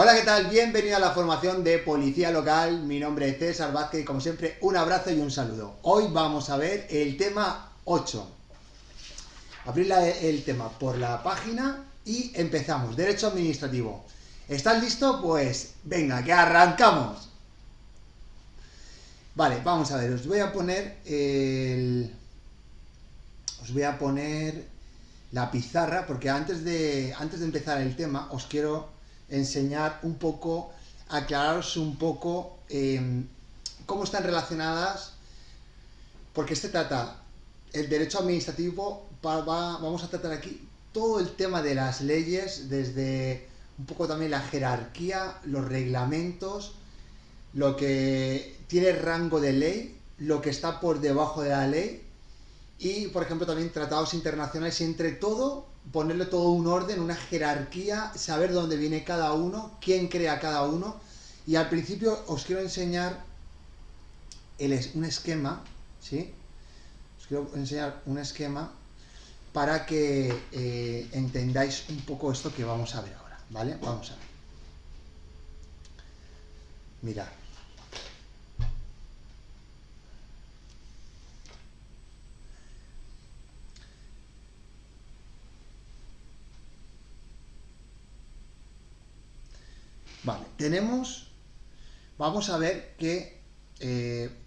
Hola, ¿qué tal? Bienvenido a la formación de Policía Local. Mi nombre es César Vázquez y como siempre un abrazo y un saludo. Hoy vamos a ver el tema 8. Abrir el tema por la página y empezamos. Derecho administrativo. ¿Estás listo? Pues venga, que arrancamos. Vale, vamos a ver. Os voy a poner la pizarra porque antes de empezar el tema os quiero enseñar un poco, aclararos un poco cómo están relacionadas, porque trata el derecho administrativo, vamos a tratar aquí todo el tema de las leyes, desde un poco también la jerarquía, los reglamentos, lo que tiene rango de ley, lo que está por debajo de la ley y, por ejemplo, también tratados internacionales y entre todo, ponerle todo un orden, una jerarquía, saber dónde viene cada uno, quién crea cada uno. Y al principio os quiero enseñar un esquema, ¿sí? Os quiero enseñar un esquema para que entendáis un poco esto que vamos a ver ahora, ¿vale? Vamos a ver. Mirad. Vale, vamos a ver que,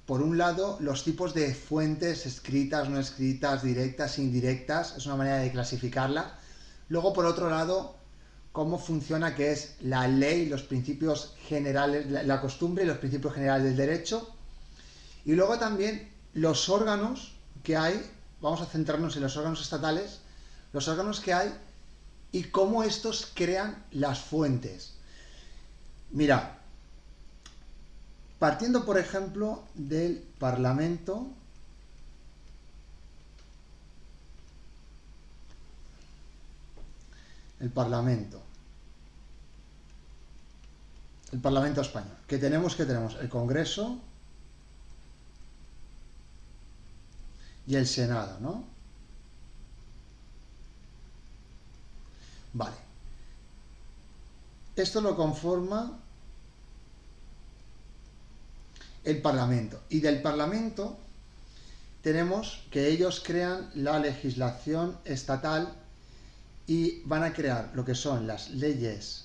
por un lado, los tipos de fuentes escritas, no escritas, directas, indirectas, es una manera de clasificarla. Luego, por otro lado, cómo funciona, que es la ley, los principios generales, la costumbre y los principios generales del derecho. Y luego también los órganos que hay, vamos a centrarnos en los órganos estatales, los órganos que hay y cómo estos crean las fuentes. Mira, partiendo por ejemplo del Parlamento, el Parlamento español, que tenemos el Congreso y el Senado, ¿no? Vale. Esto lo conforma el Parlamento. Y del Parlamento tenemos que ellos crean la legislación estatal y van a crear lo que son las leyes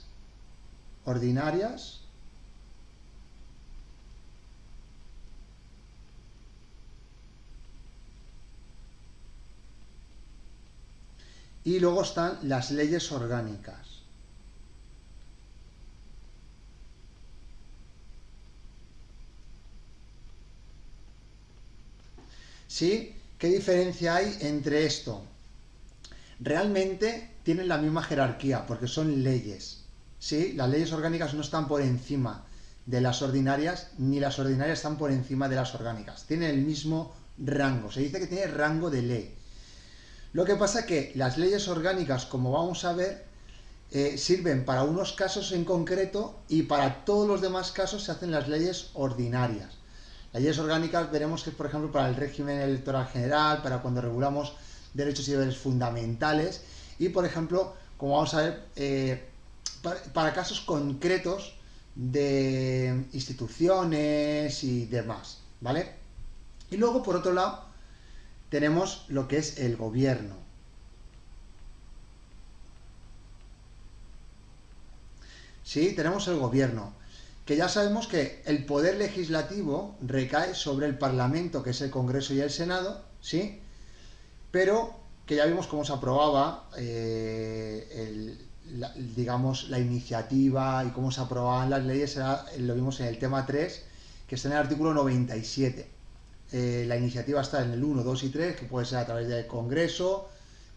ordinarias y luego están las leyes orgánicas. ¿Sí? ¿Qué diferencia hay entre esto? Realmente tienen la misma jerarquía porque son leyes. ¿Sí? Las leyes orgánicas no están por encima de las ordinarias, ni las ordinarias están por encima de las orgánicas. Tienen el mismo rango. Se dice que tiene rango de ley. Lo que pasa es que las leyes orgánicas, como vamos a ver, sirven para unos casos en concreto y para todos los demás casos se hacen las leyes ordinarias. Las leyes orgánicas veremos que es, por ejemplo, para el régimen electoral general, para cuando regulamos derechos y deberes fundamentales y, por ejemplo, como vamos a ver, para casos concretos de instituciones y demás, ¿vale? Y luego, por otro lado, tenemos lo que es el gobierno. Sí, tenemos el gobierno, que ya sabemos que el poder legislativo recae sobre el Parlamento, que es el Congreso y el Senado, ¿sí? Pero que ya vimos cómo se aprobaba, digamos, la iniciativa y cómo se aprobaban las leyes, lo vimos en el tema 3, que está en el artículo 97. La iniciativa está en el 1, 2 y 3, que puede ser a través del Congreso,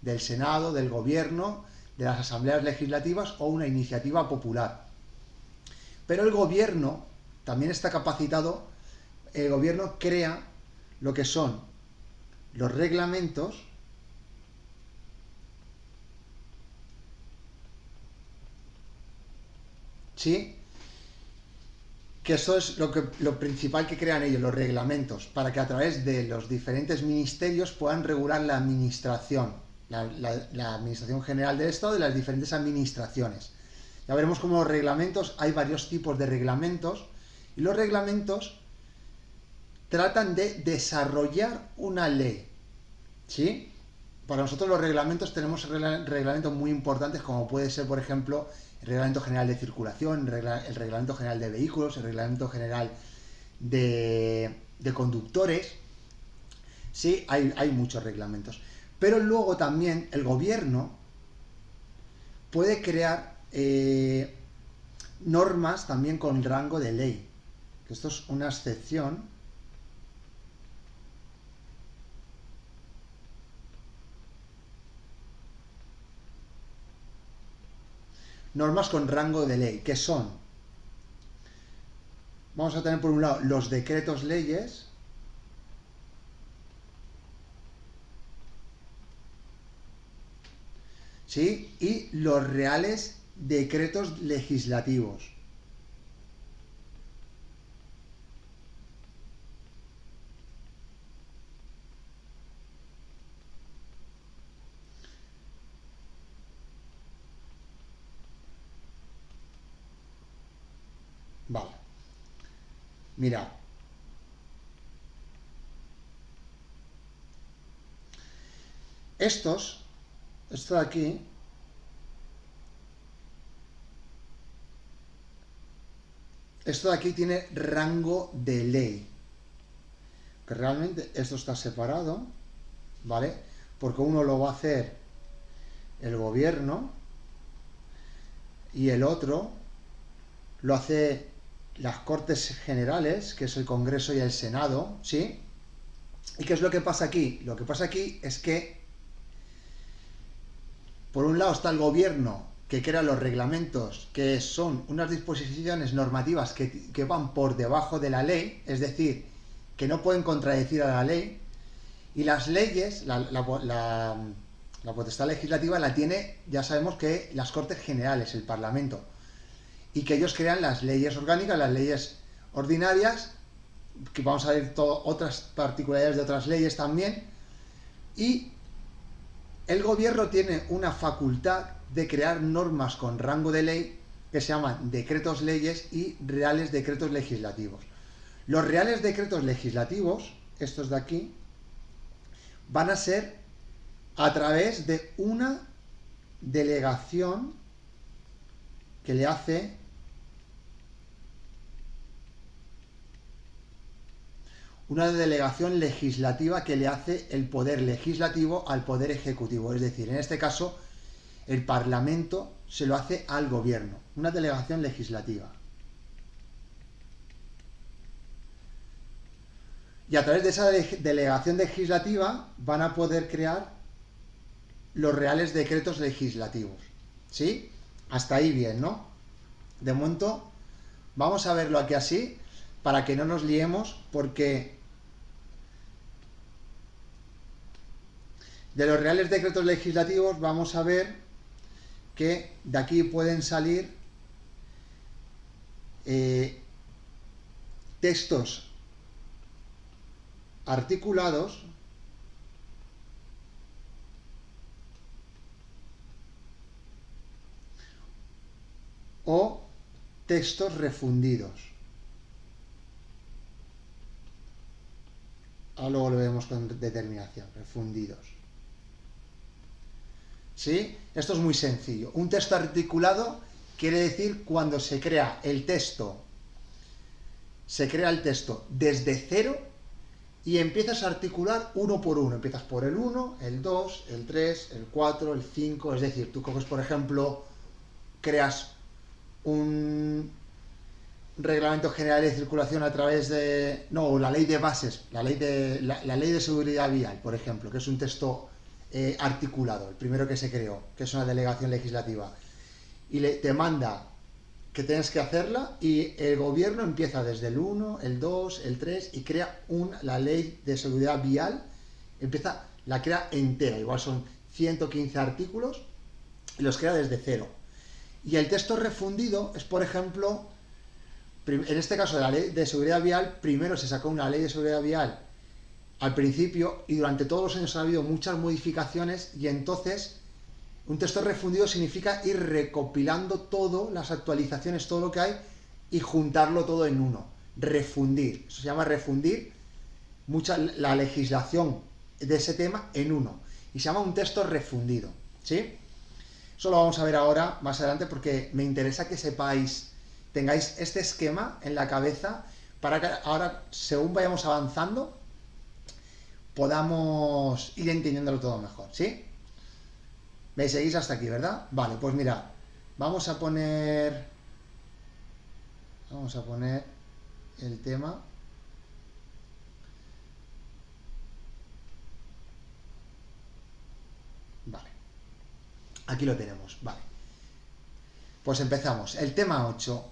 del Senado, del Gobierno, de las asambleas legislativas o una iniciativa popular. Pero el Gobierno también está capacitado, el Gobierno crea lo que son los reglamentos, ¿sí? Que eso es lo principal que crean ellos, los reglamentos, para que a través de los diferentes ministerios puedan regular la administración, la administración general del Estado y las diferentes administraciones. Ya veremos cómo los reglamentos, hay varios tipos de reglamentos, y los reglamentos tratan de desarrollar una ley, ¿sí? Para nosotros los reglamentos tenemos reglamentos muy importantes, como puede ser, por ejemplo, el Reglamento General de Circulación, el Reglamento General de Vehículos, el Reglamento General de Conductores. Sí, hay muchos reglamentos. Pero luego también el gobierno puede crear normas también con rango de ley. Esto es una excepción. Normas con rango de ley, que son, vamos a tener por un lado los decretos leyes, ¿sí? Y los reales decretos legislativos. Vale. Mira. Esto de aquí, tiene rango de ley. Que realmente esto está separado, ¿vale? Porque uno lo va a hacer el gobierno y el otro lo hace las Cortes Generales, que es el Congreso y el Senado, ¿sí? ¿Y qué es lo que pasa aquí? Lo que pasa aquí es que, por un lado está el gobierno, que crea los reglamentos, que son unas disposiciones normativas que van por debajo de la ley, es decir, que no pueden contradecir a la ley, y las leyes, la potestad legislativa la tiene, ya sabemos que las Cortes Generales, el Parlamento, y que ellos crean las leyes orgánicas, las leyes ordinarias, que vamos a ver otras particularidades de otras leyes también, y el gobierno tiene una facultad de crear normas con rango de ley que se llaman decretos leyes y reales decretos legislativos. Los reales decretos legislativos, estos de aquí, van a ser a través de una delegación que le hace una delegación legislativa que le hace el poder legislativo al poder ejecutivo. Es decir, en este caso, el Parlamento se lo hace al gobierno. Una delegación legislativa. Y a través de esa delegación legislativa van a poder crear los reales decretos legislativos. ¿Sí? Hasta ahí bien, ¿no? De momento, vamos a verlo aquí así, para que no nos liemos, porque de los reales decretos legislativos vamos a ver que de aquí pueden salir textos articulados o textos refundidos. Ahora luego lo vemos con determinación, refundidos. ¿Sí? Esto es muy sencillo. Un texto articulado quiere decir cuando se crea el texto desde cero y empiezas a articular uno por uno. Empiezas por el 1, el 2, el 3, el 4, el 5. Es decir, tú coges, por ejemplo, creas un reglamento general de circulación a través de... No, la ley de bases, la ley de seguridad vial, por ejemplo, que es un texto articulado, el primero que se creó, que es una delegación legislativa, y te manda que tienes que hacerla, y el gobierno empieza desde el 1, el 2, el 3, y crea la ley de seguridad vial, la crea entera, igual son 115 artículos, y los crea desde cero. Y el texto refundido es, por ejemplo, en este caso de la ley de seguridad vial, primero se sacó una ley de seguridad vial al principio y durante todos los años ha habido muchas modificaciones y entonces Un texto refundido significa ir recopilando todo, las actualizaciones, todo lo que hay, y juntarlo todo en uno. Refundir. Eso se llama refundir la legislación de ese tema en uno. Y se llama un texto refundido. ¿Sí? Eso lo vamos a ver ahora, más adelante, porque me interesa que sepáis, tengáis este esquema en la cabeza, para que ahora, según vayamos avanzando, podamos ir entendiéndolo todo mejor. ¿Sí? ¿Me seguís hasta aquí, verdad? Vale, pues mirad, vamos a poner el tema. Vale, aquí lo tenemos, vale. Pues empezamos. El tema 8.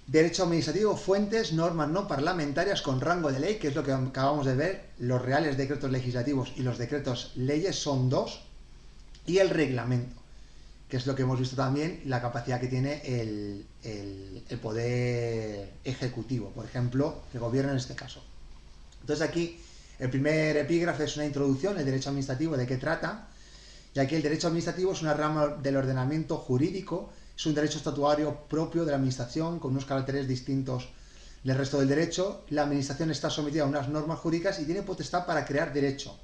Derecho administrativo, fuentes, normas no parlamentarias con rango de ley, que es lo que acabamos de ver. Los reales decretos legislativos y los decretos leyes son 2. Y el reglamento, que es lo que hemos visto también, la capacidad que tiene el poder ejecutivo, por ejemplo, el gobierno en este caso. Entonces aquí el primer epígrafe es una introducción, el derecho administrativo, de qué trata. Y aquí el derecho administrativo es una rama del ordenamiento jurídico, es un derecho estatuario propio de la administración con unos caracteres distintos del resto del derecho. La administración está sometida a unas normas jurídicas y tiene potestad para crear derecho.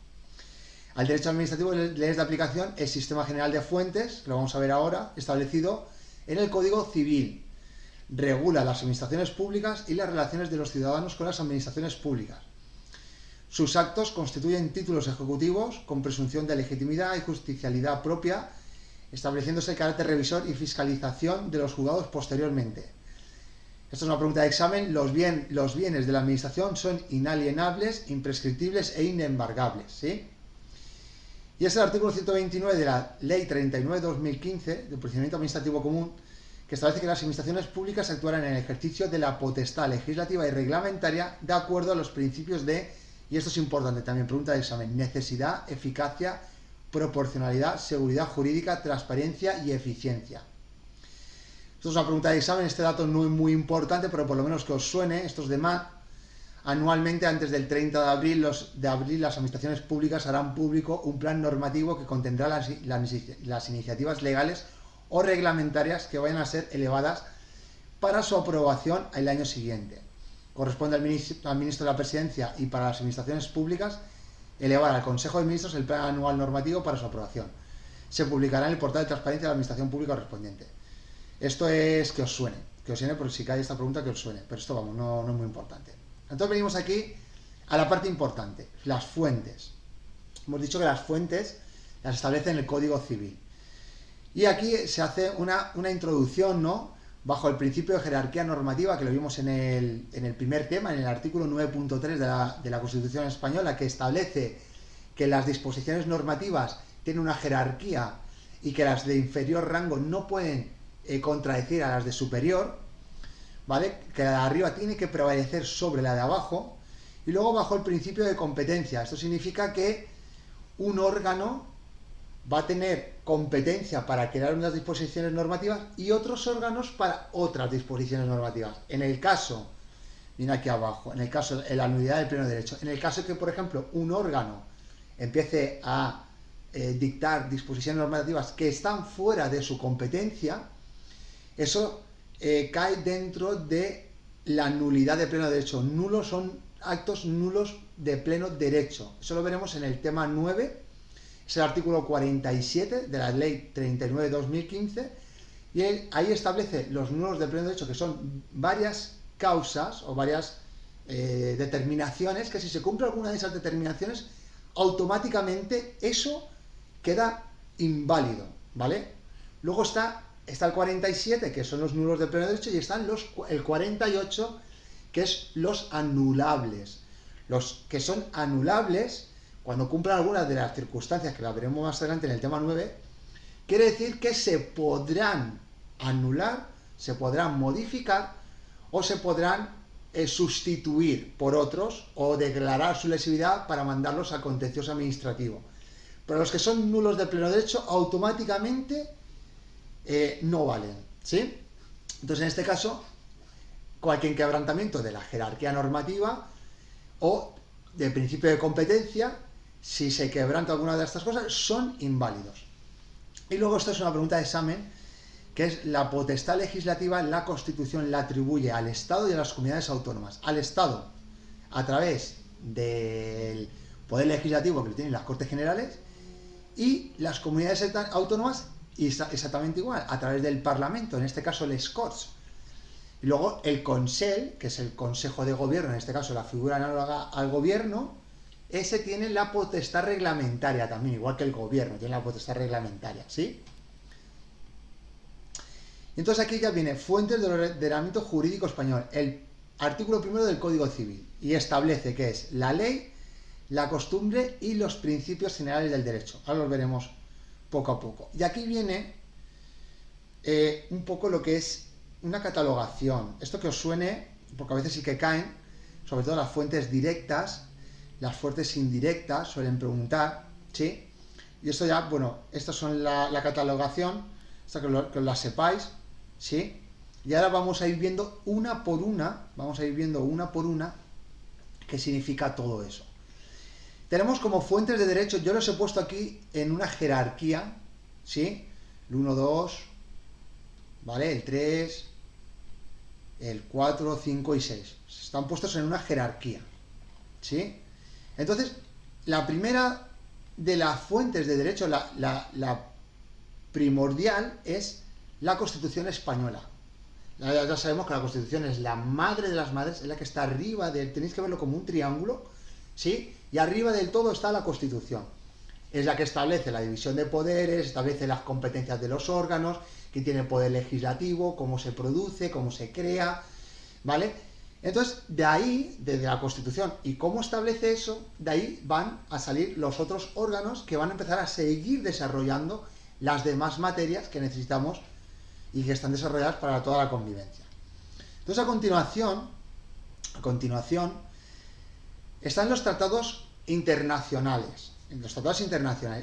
Al derecho administrativo, leyes de aplicación, el Sistema General de Fuentes, que lo vamos a ver ahora, establecido en el Código Civil. Regula las administraciones públicas y las relaciones de los ciudadanos con las administraciones públicas. Sus actos constituyen títulos ejecutivos con presunción de legitimidad y justicialidad propia, estableciéndose el carácter revisor y fiscalización de los juzgados posteriormente. Esta es una pregunta de examen. Los bienes de la administración son inalienables, imprescriptibles e inembargables, ¿sí? Y es el artículo 129 de la Ley 39/2015 del Procedimiento Administrativo Común, que establece que las administraciones públicas actuarán en el ejercicio de la potestad legislativa y reglamentaria de acuerdo a los principios de, y esto es importante también, pregunta de examen, necesidad, eficacia, proporcionalidad, seguridad jurídica, transparencia y eficiencia. Esto es una pregunta de examen, este dato no es muy importante, pero por lo menos que os suene, estos demás. Anualmente, antes del 30 de abril, las administraciones públicas harán público un plan normativo que contendrá las iniciativas legales o reglamentarias que vayan a ser elevadas para su aprobación el año siguiente. Corresponde al ministro de la Presidencia y para las administraciones públicas elevar al Consejo de Ministros el plan anual normativo para su aprobación. Se publicará en el portal de transparencia de la Administración Pública correspondiente. Esto es que os suene por si cae esta pregunta, que os suene, pero esto, vamos, no es muy importante. Entonces venimos aquí a la parte importante, las fuentes. Hemos dicho que las fuentes las establece en el Código Civil. Y aquí se hace una introducción, ¿no?, bajo el principio de jerarquía normativa, que lo vimos en el primer tema, en el artículo 9.3 de la Constitución Española, que establece que las disposiciones normativas tienen una jerarquía y que las de inferior rango no pueden contradecir a las de superior, ¿vale? Que la de arriba tiene que prevalecer sobre la de abajo, y luego bajo el principio de competencia. Esto significa que un órgano va a tener competencia para crear unas disposiciones normativas y otros órganos para otras disposiciones normativas. En el caso, mira aquí abajo, en el caso de la nulidad del pleno derecho, en el caso de que, por ejemplo, un órgano empiece a dictar disposiciones normativas que están fuera de su competencia, eso cae dentro de la nulidad de pleno derecho. Nulos son actos nulos de pleno derecho. Eso lo veremos en el tema 9, es el artículo 47 de la Ley 39/2015, y ahí establece los nulos de pleno derecho, que son varias causas o varias determinaciones, que si se cumple alguna de esas determinaciones, automáticamente eso queda inválido, ¿vale? Luego está el 47, que son los nulos de pleno derecho, y están el 48, que es los anulables. Los que son anulables, cuando cumplan algunas de las circunstancias, que las veremos más adelante en el tema 9, quiere decir que se podrán anular, se podrán modificar o se podrán sustituir por otros o declarar su lesividad para mandarlos a contencioso administrativo. Pero los que son nulos de pleno derecho automáticamente no valen, ¿sí? Entonces, en este caso, cualquier quebrantamiento de la jerarquía normativa o del principio de competencia, si se quebranta alguna de estas cosas, son inválidos. Y luego esto es una pregunta de examen, que es la potestad legislativa, la Constitución la atribuye al Estado y a las comunidades autónomas. Al Estado, a través del Poder Legislativo que lo tienen las Cortes Generales, y las comunidades autónomas exactamente igual, a través del Parlamento, en este caso les Corts. Y luego el Consell, que es el Consejo de Gobierno, en este caso la figura análoga al Gobierno, ese tiene la potestad reglamentaria también, igual que el Gobierno, tiene la potestad reglamentaria, ¿sí? Y entonces aquí ya viene fuentes del ordenamiento jurídico español, el artículo primero del Código Civil, y establece que es la ley, la costumbre y los principios generales del derecho. Ahora los veremos poco a poco. Y aquí viene un poco lo que es una catalogación. Esto que os suene, porque a veces sí que caen, sobre todo las fuentes directas, las fuentes indirectas, suelen preguntar, ¿sí? Y esto ya, bueno, estas son la catalogación, hasta que la sepáis, ¿sí? Y ahora vamos a ir viendo una por una, qué significa todo eso. Tenemos como fuentes de derecho, yo los he puesto aquí en una jerarquía, ¿sí? El 1, 2, ¿vale? El 3, el 4, 5 y 6. Están puestos en una jerarquía, ¿sí? Entonces, la primera de las fuentes de derecho, la primordial, es la Constitución española. Ya sabemos que la Constitución es la madre de las madres, es la que está arriba, tenéis que verlo como un triángulo, ¿sí? Y arriba del todo está la Constitución. Es la que establece la división de poderes, establece las competencias de los órganos, quién tiene poder legislativo, cómo se produce, cómo se crea, ¿vale? Entonces, de ahí, desde la Constitución y cómo establece eso, de ahí van a salir los otros órganos que van a empezar a seguir desarrollando las demás materias que necesitamos y que están desarrolladas para toda la convivencia. Entonces, a continuación, están los tratados internacionales.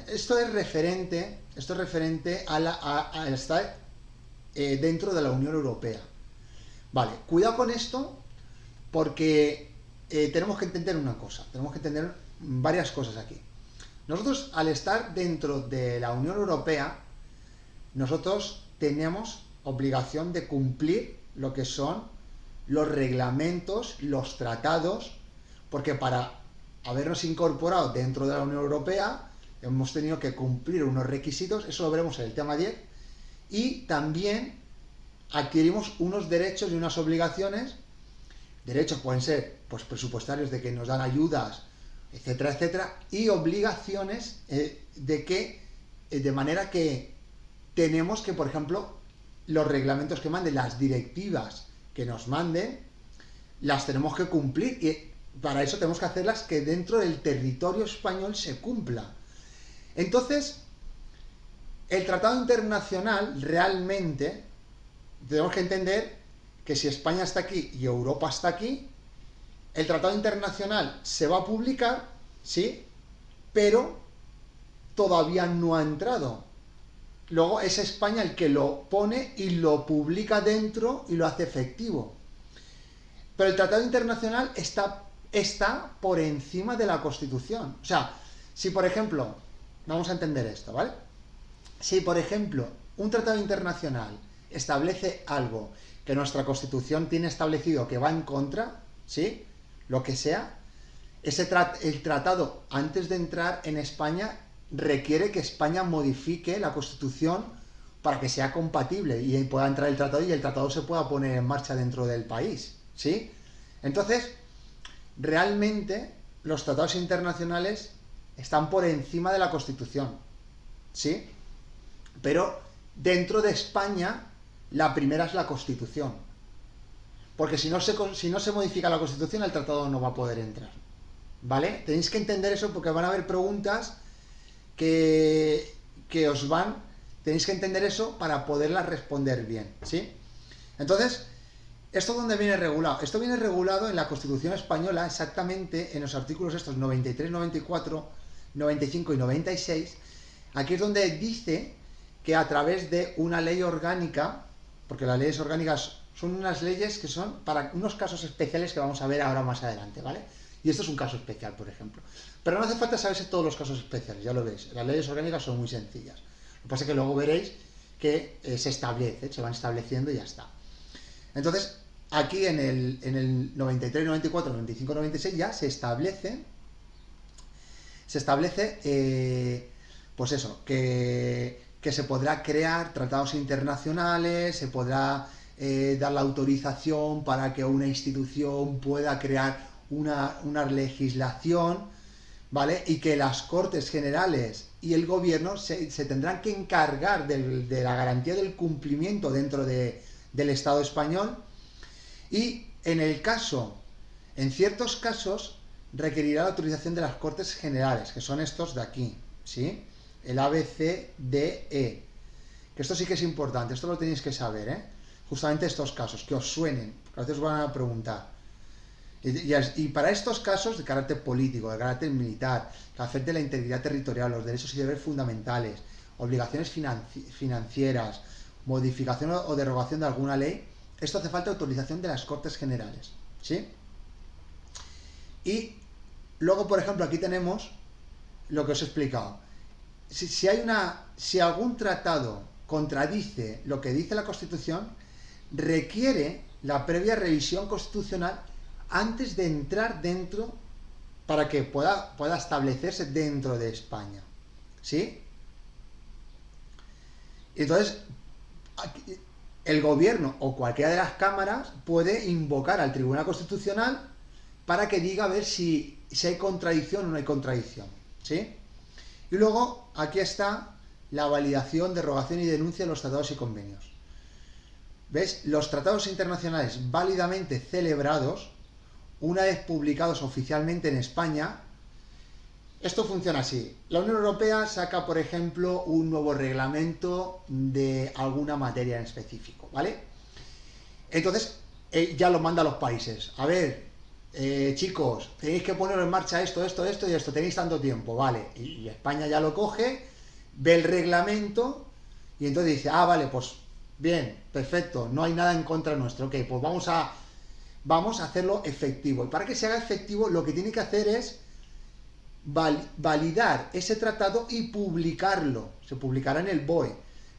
Esto es referente a estar dentro de la Unión Europea. Vale, cuidado con esto, porque tenemos que entender una cosa, tenemos que entender varias cosas aquí. Nosotros, al estar dentro de la Unión Europea, nosotros tenemos obligación de cumplir lo que son los reglamentos, los tratados, porque para habernos incorporado dentro de la Unión Europea hemos tenido que cumplir unos requisitos, eso lo veremos en el tema 10, y también adquirimos unos derechos y unas obligaciones. Derechos pueden ser pues presupuestarios, de que nos dan ayudas, etcétera, etcétera, y obligaciones de manera que tenemos que, por ejemplo, los reglamentos que manden, las directivas que nos manden, las tenemos que cumplir, y para eso tenemos que hacerlas que dentro del territorio español se cumpla. Entonces, el tratado internacional realmente tenemos que entender que si España está aquí y Europa está aquí, el tratado internacional se va a publicar, ¿sí? Pero todavía no ha entrado. Luego es España el que lo pone y lo publica dentro y lo hace efectivo. Pero el tratado internacional está por encima de la Constitución. O sea, si por ejemplo, vamos a entender esto, ¿vale? Si por ejemplo un tratado internacional establece algo que nuestra Constitución tiene establecido que va en contra, ¿sí? Lo que sea, el tratado, antes de entrar en España, requiere que España modifique la Constitución para que sea compatible y pueda entrar el tratado y el tratado se pueda poner en marcha dentro del país, ¿sí? Entonces, realmente los tratados internacionales están por encima de la Constitución, ¿sí? Pero dentro de España, la primera es la Constitución. Porque si no se modifica la Constitución, el tratado no va a poder entrar, ¿vale? Tenéis que entender eso porque van a haber preguntas que tenéis que entender eso para poderlas responder bien, ¿sí? Entonces, ¿esto dónde viene regulado? Esto viene regulado en la Constitución española, exactamente en los artículos estos 93, 94, 95 y 96. Aquí es donde dice que a través de una ley orgánica, porque las leyes orgánicas son unas leyes que son para unos casos especiales que vamos a ver ahora más adelante, ¿vale? Y esto es un caso especial, por ejemplo. Pero no hace falta saberse todos los casos especiales, ya lo veis. Las leyes orgánicas son muy sencillas. Lo que pasa es que luego veréis que se establece, se van estableciendo y ya está. Entonces, aquí en el 93, 94, 95, 96 ya se establece, pues eso, que se podrá crear tratados internacionales, se podrá dar la autorización para que una institución pueda crear una legislación, ¿vale? Y que las Cortes Generales y el gobierno se tendrán que encargar de la garantía del cumplimiento dentro del Estado español, y en ciertos casos, requerirá la autorización de las Cortes Generales, que son estos de aquí, ¿sí? El A, B, C, D, E. Que esto sí que es importante, esto lo tenéis que saber, ¿eh? Justamente estos casos, que os suenen, porque a veces os van a preguntar. Y para estos casos de carácter político, de carácter militar, que afecte la integridad territorial, los derechos y deberes fundamentales, obligaciones financieras, modificación o derogación de alguna ley, esto hace falta autorización de las Cortes Generales, ¿sí? Y luego, por ejemplo, aquí tenemos lo que os he explicado. Si algún tratado contradice lo que dice la Constitución, requiere la previa revisión constitucional antes de entrar dentro, para que pueda establecerse dentro de España, ¿sí? Entonces, el gobierno o cualquiera de las cámaras puede invocar al Tribunal Constitucional para que diga a ver si hay contradicción o no hay contradicción, ¿sí? Y luego aquí está la validación, derogación y denuncia de los tratados y convenios. ¿Ves? Los tratados internacionales válidamente celebrados, una vez publicados oficialmente en España, esto funciona así. La Unión Europea saca, por ejemplo, un nuevo reglamento de alguna materia en específico, ¿vale? Entonces, ya lo manda a los países. A ver, chicos, tenéis que poner en marcha esto y esto, tenéis tanto tiempo, ¿vale? Y España ya lo coge, ve el reglamento y entonces dice, vale, pues bien, perfecto, no hay nada en contra nuestro, ok, pues vamos a hacerlo efectivo. Y para que se haga efectivo, lo que tiene que hacer es validar ese tratado y publicarlo. Se publicará en el BOE.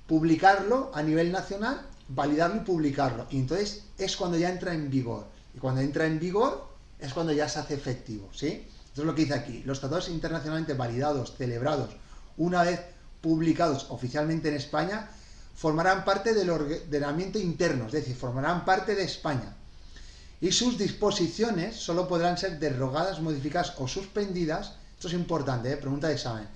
Publicarlo a nivel nacional, validarlo y publicarlo. Y entonces es cuando ya entra en vigor. Y cuando entra en vigor es cuando ya se hace efectivo, ¿sí? Eso es lo que dice aquí. Los tratados internacionalmente validados, celebrados, una vez publicados oficialmente en España, formarán parte del ordenamiento interno, es decir, formarán parte de España. Y sus disposiciones solo podrán ser derogadas, modificadas o suspendidas, esto es importante, pregunta de examen,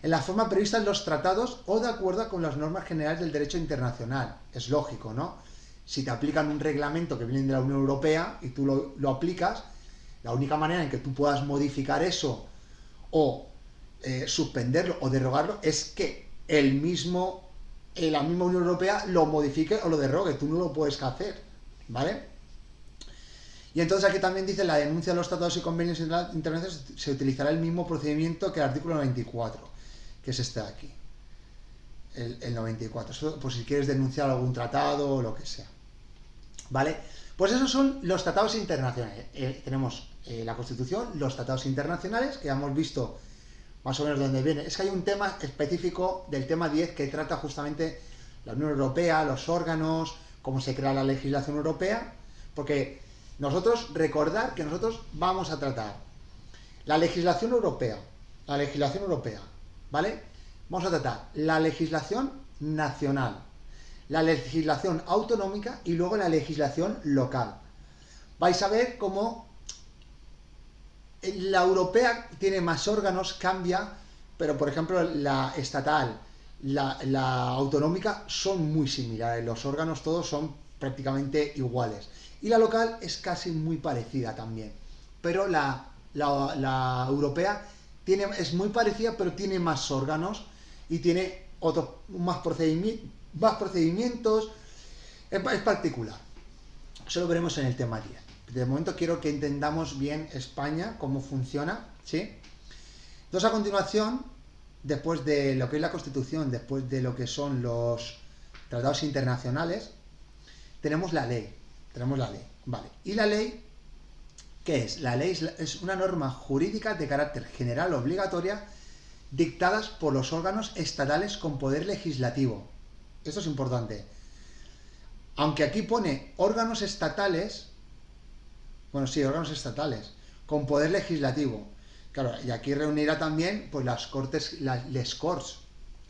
en la forma prevista en los tratados o de acuerdo con las normas generales del derecho internacional. Es lógico, ¿no? Si te aplican un reglamento que viene de la Unión Europea y tú lo aplicas, la única manera en que tú puedas modificar eso o suspenderlo o derogarlo es que la misma Unión Europea lo modifique o lo derogue. Tú no lo puedes hacer, ¿vale? Y entonces aquí también dice, la denuncia de los tratados y convenios internacionales se utilizará el mismo procedimiento que el artículo 94, que es este de aquí, el 94. Eso, pues si quieres denunciar algún tratado o lo que sea, ¿vale? Pues esos son los tratados internacionales. Tenemos la Constitución, los tratados internacionales, que ya hemos visto más o menos de dónde viene. Es que hay un tema específico del tema 10 que trata justamente la Unión Europea, los órganos, cómo se crea la legislación europea, porque recordar que nosotros vamos a tratar la legislación europea, ¿vale? Vamos a tratar la legislación nacional, la legislación autonómica y luego la legislación local. Vais a ver cómo la europea tiene más órganos, cambia, pero por ejemplo la estatal, la autonómica son muy similares, los órganos todos son prácticamente iguales. Y la local es casi muy parecida también. Pero la europea es muy parecida, pero tiene más órganos y tiene más procedimientos. Es particular. Eso lo veremos en el tema 10. De momento quiero que entendamos bien España, cómo funciona, ¿sí? Entonces, a continuación, después de lo que es la Constitución, después de lo que son los tratados internacionales, tenemos la ley, ¿vale? ¿Y la ley qué es? La ley es una norma jurídica de carácter general obligatoria dictadas por los órganos estatales con poder legislativo. Esto es importante. Aunque aquí pone órganos estatales, bueno, sí, órganos estatales, con poder legislativo. Claro, y aquí reunirá también pues las Cortes, les Corts,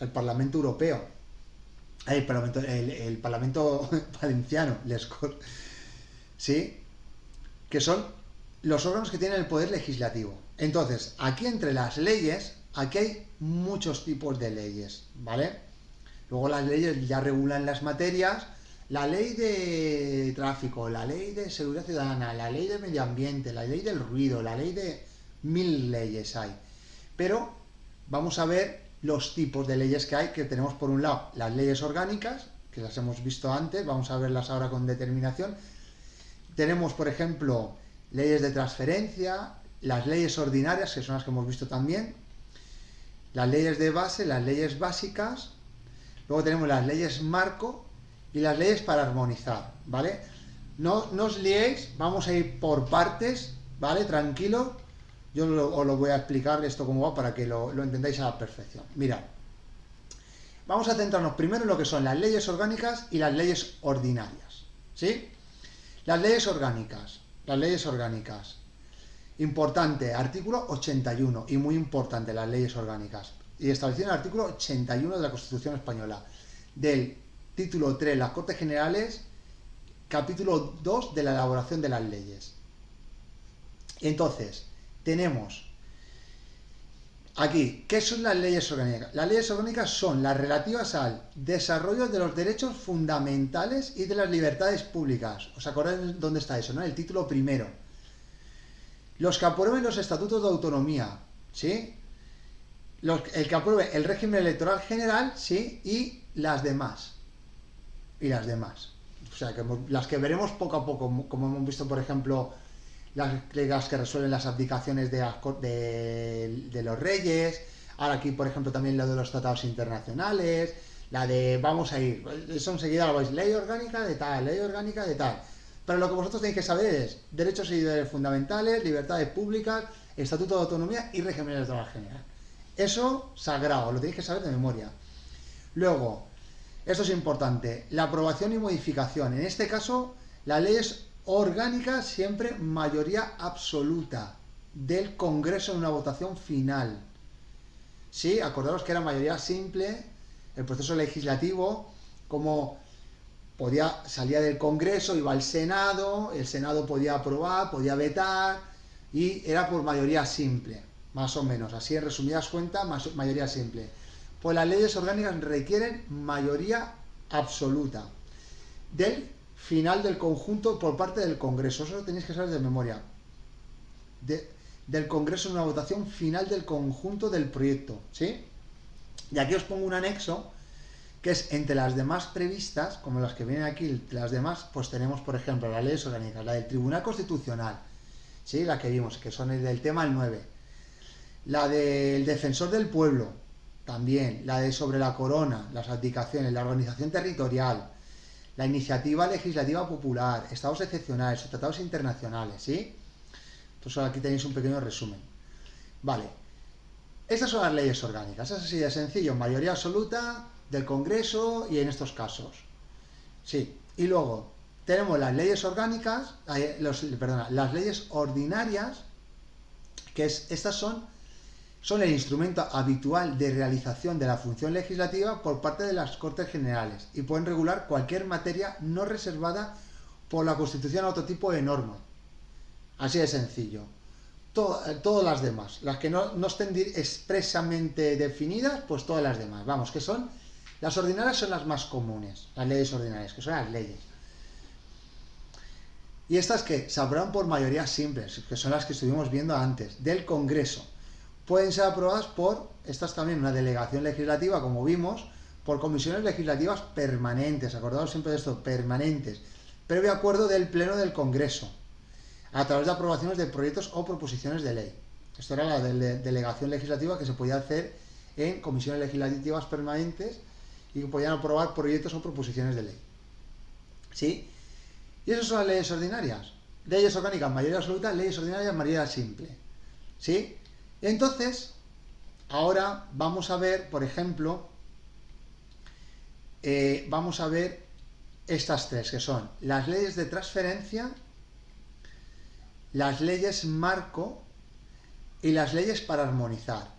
el Parlamento Europeo, el Parlamento Valenciano, les Corts, ¿sí? Que son los órganos que tienen el poder legislativo. Entonces, aquí entre las leyes, aquí hay muchos tipos de leyes, ¿vale? Luego las leyes ya regulan las materias, la ley de tráfico, la ley de seguridad ciudadana, la ley de medio ambiente, la ley del ruido, la ley de 1000 leyes hay. Pero vamos a ver los tipos de leyes que hay, que tenemos por un lado las leyes orgánicas, que las hemos visto antes, vamos a verlas ahora con determinación. Tenemos, por ejemplo, leyes de transferencia, las leyes ordinarias, que son las que hemos visto también, las leyes de base, las leyes básicas, luego tenemos las leyes marco y las leyes para armonizar, ¿vale? No os liéis, vamos a ir por partes, ¿vale? Tranquilo, yo os lo voy a explicar esto cómo va para que lo entendáis a la perfección. Mirad, vamos a centrarnos primero en lo que son las leyes orgánicas y las leyes ordinarias, ¿sí? Las leyes orgánicas, importante, artículo 81, y muy importante las leyes orgánicas, y establecido en el artículo 81 de la Constitución Española, del título 3, las Cortes Generales, capítulo 2 de la elaboración de las leyes. Entonces, tenemos aquí, ¿qué son las leyes orgánicas? Las leyes orgánicas son las relativas al desarrollo de los derechos fundamentales y de las libertades públicas. ¿Os acordáis dónde está eso, no? El título primero. Los que aprueben los estatutos de autonomía, ¿sí? El que apruebe el régimen electoral general, ¿sí? Y las demás. O sea, que las que veremos poco a poco, como hemos visto, por ejemplo, las que resuelven las abdicaciones de los reyes. Ahora aquí, por ejemplo, también lo de los tratados internacionales, la de, vamos a ir, eso enseguida lo veis, ley orgánica de tal, ley orgánica de tal. Pero lo que vosotros tenéis que saber es derechos y deberes fundamentales, libertades públicas, estatuto de autonomía y régimen electoral general. Eso, sagrado, lo tenéis que saber de memoria. Luego, esto es importante, la aprobación y modificación. En este caso, las leyes orgánicas siempre mayoría absoluta del Congreso en una votación final. Sí, acordaros que era mayoría simple, el proceso legislativo, como salía del Congreso, iba al Senado, el Senado podía aprobar, podía vetar, y era por mayoría simple, más o menos, así en resumidas cuentas, mayoría simple. Pues las leyes orgánicas requieren mayoría absoluta del final del conjunto por parte del Congreso, eso lo tenéis que saber de memoria, del Congreso en una votación final del conjunto del proyecto, ¿sí? Y aquí os pongo un anexo, que es entre las demás previstas, como las que vienen aquí, las demás, pues tenemos, por ejemplo, las leyes orgánicas, la del Tribunal Constitucional, ¿sí? La que vimos, que son el del tema el 9, la del Defensor del Pueblo, también, la de sobre la corona, las abdicaciones, la organización territorial, la iniciativa legislativa popular, estados excepcionales, tratados internacionales, ¿sí? Entonces aquí tenéis un pequeño resumen. Vale, estas son las leyes orgánicas, es así de sencillo, mayoría absoluta del Congreso y en estos casos. Sí, y luego tenemos las leyes orgánicas, las leyes ordinarias, que estas son el instrumento habitual de realización de la función legislativa por parte de las Cortes Generales y pueden regular cualquier materia no reservada por la Constitución a otro tipo de norma. Así de sencillo. Todas las demás, las que no estén expresamente definidas, pues todas las demás. Vamos, que son, las ordinarias son las más comunes, las leyes ordinarias, que son las leyes. Y estas que se aprueban por mayoría simples, que son las que estuvimos viendo antes, del Congreso. Pueden ser aprobadas por, esta es también una delegación legislativa, como vimos, por comisiones legislativas permanentes, acordaos siempre de esto, permanentes, previo acuerdo del Pleno del Congreso, a través de aprobaciones de proyectos o proposiciones de ley. Esto era la delegación legislativa que se podía hacer en comisiones legislativas permanentes y que podían aprobar proyectos o proposiciones de ley. ¿Sí? Y esas son las leyes ordinarias. Leyes orgánicas, mayoría absoluta, leyes ordinarias, mayoría simple. ¿Sí? Entonces, ahora vamos a ver, por ejemplo, vamos a ver estas tres, que son las leyes de transferencia, las leyes marco y las leyes para armonizar.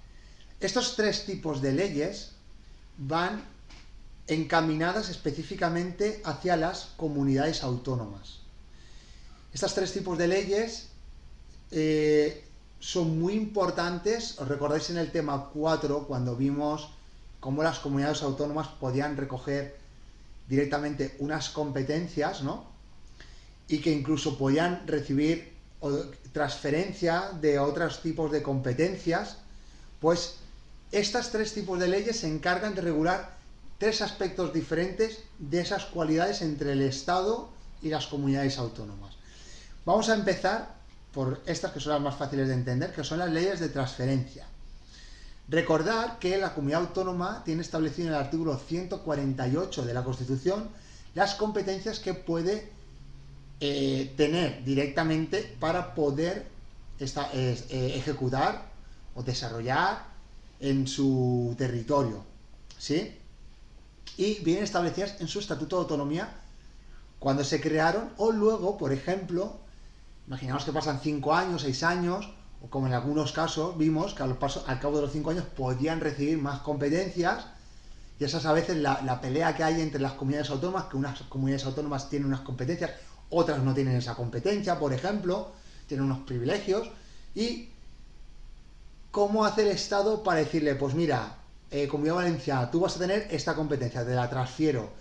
Estos tres tipos de leyes van encaminadas específicamente hacia las comunidades autónomas. Estos tres tipos de leyes son muy importantes. Os recordáis en el tema 4 cuando vimos cómo las comunidades autónomas podían recoger directamente unas competencias, ¿no? Y que incluso podían recibir transferencia de otros tipos de competencias. Pues estos tres tipos de leyes se encargan de regular tres aspectos diferentes de esas cualidades entre el Estado y las comunidades autónomas. Vamos a empezar por estas que son las más fáciles de entender, que son las leyes de transferencia. Recordar que la comunidad autónoma tiene establecido en el artículo 148 de la Constitución las competencias que puede tener directamente para poder ejecutar o desarrollar en su territorio, ¿sí? Y vienen establecidas en su Estatuto de Autonomía cuando se crearon, o luego, por ejemplo, imaginamos que pasan 5 años, 6 años, o como en algunos casos vimos que al cabo de los 5 años podían recibir más competencias, y esa es a veces la pelea que hay entre las comunidades autónomas, que unas comunidades autónomas tienen unas competencias, otras no tienen esa competencia, por ejemplo, tienen unos privilegios, y cómo hace el Estado para decirle, pues mira, Comunidad Valenciana, tú vas a tener esta competencia, te la transfiero.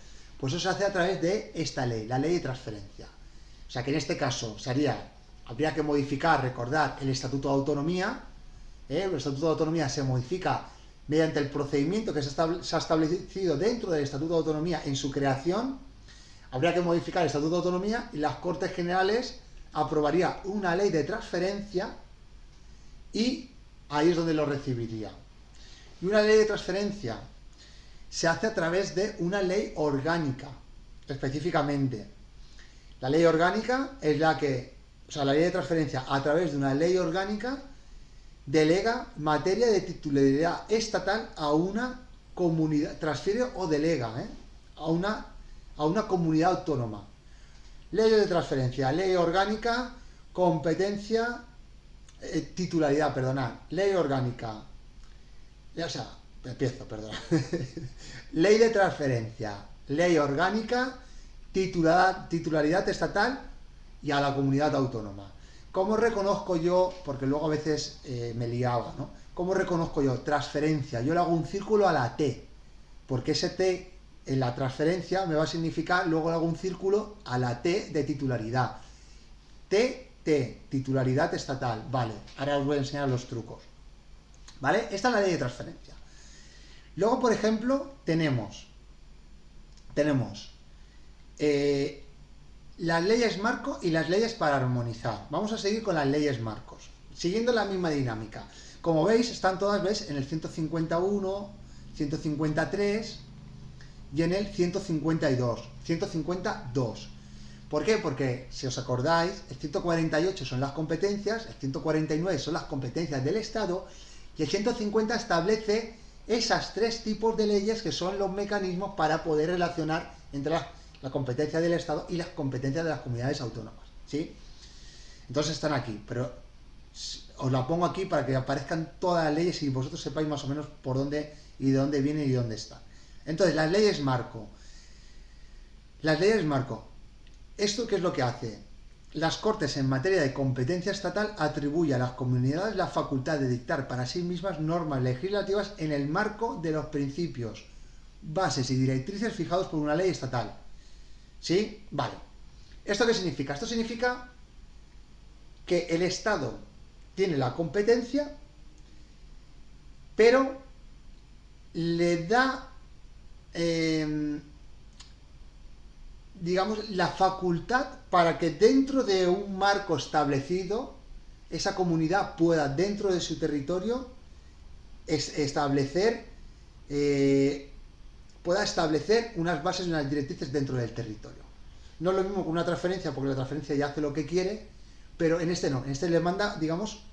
Pues eso se hace a través de esta ley, la ley de transferencia. O sea que en este caso habría que modificar, recordar, el Estatuto de Autonomía. El Estatuto de Autonomía se modifica mediante el procedimiento que se ha establecido dentro del Estatuto de Autonomía en su creación. Habría que modificar el Estatuto de Autonomía y las Cortes Generales aprobaría una ley de transferencia y ahí es donde lo recibiría. Y una ley de transferencia se hace a través de una ley orgánica, específicamente. La ley orgánica es la ley de transferencia a través de una ley orgánica delega materia de titularidad estatal a una comunidad, transfiere o delega a una comunidad autónoma. Ley de transferencia, ley orgánica, competencia, titularidad, perdonad, ley orgánica. Ley de transferencia, ley orgánica, titularidad estatal y a la comunidad autónoma. ¿Cómo reconozco yo? Porque luego a veces me liaba, ¿no? ¿Cómo reconozco yo? Transferencia. Yo le hago un círculo a la T, porque ese T en la transferencia me va a significar, luego le hago un círculo a la T de titularidad. Titularidad estatal. Vale, ahora os voy a enseñar los trucos. ¿Vale? Esta es la ley de transferencia. Luego, por ejemplo, tenemos las leyes marco y las leyes para armonizar. Vamos a seguir con las leyes marcos, siguiendo la misma dinámica. Como veis, están todas, ¿ves? En el 151, 153 y en el 152. ¿Por qué? Porque, si os acordáis, el 148 son las competencias, el 149 son las competencias del Estado y el 150 establece esas tres tipos de leyes que son los mecanismos para poder relacionar entre la competencia del Estado y las competencias de las comunidades autónomas, ¿sí? Entonces están aquí, pero os la pongo aquí para que aparezcan todas las leyes y vosotros sepáis más o menos por dónde y de dónde vienen y dónde están. Entonces, las leyes marco. ¿Esto qué es lo que hace? Las Cortes en materia de competencia estatal atribuyen a las comunidades la facultad de dictar para sí mismas normas legislativas en el marco de los principios, bases y directrices fijados por una ley estatal. ¿Sí? Vale. ¿Esto qué significa? Esto significa que el Estado tiene la competencia, pero le da, digamos, la facultad para que dentro de un marco establecido, esa comunidad pueda dentro de su territorio pueda establecer unas bases y unas directrices dentro del territorio. No es lo mismo con una transferencia, porque la transferencia ya hace lo que quiere, pero en este no, en este le manda, digamos,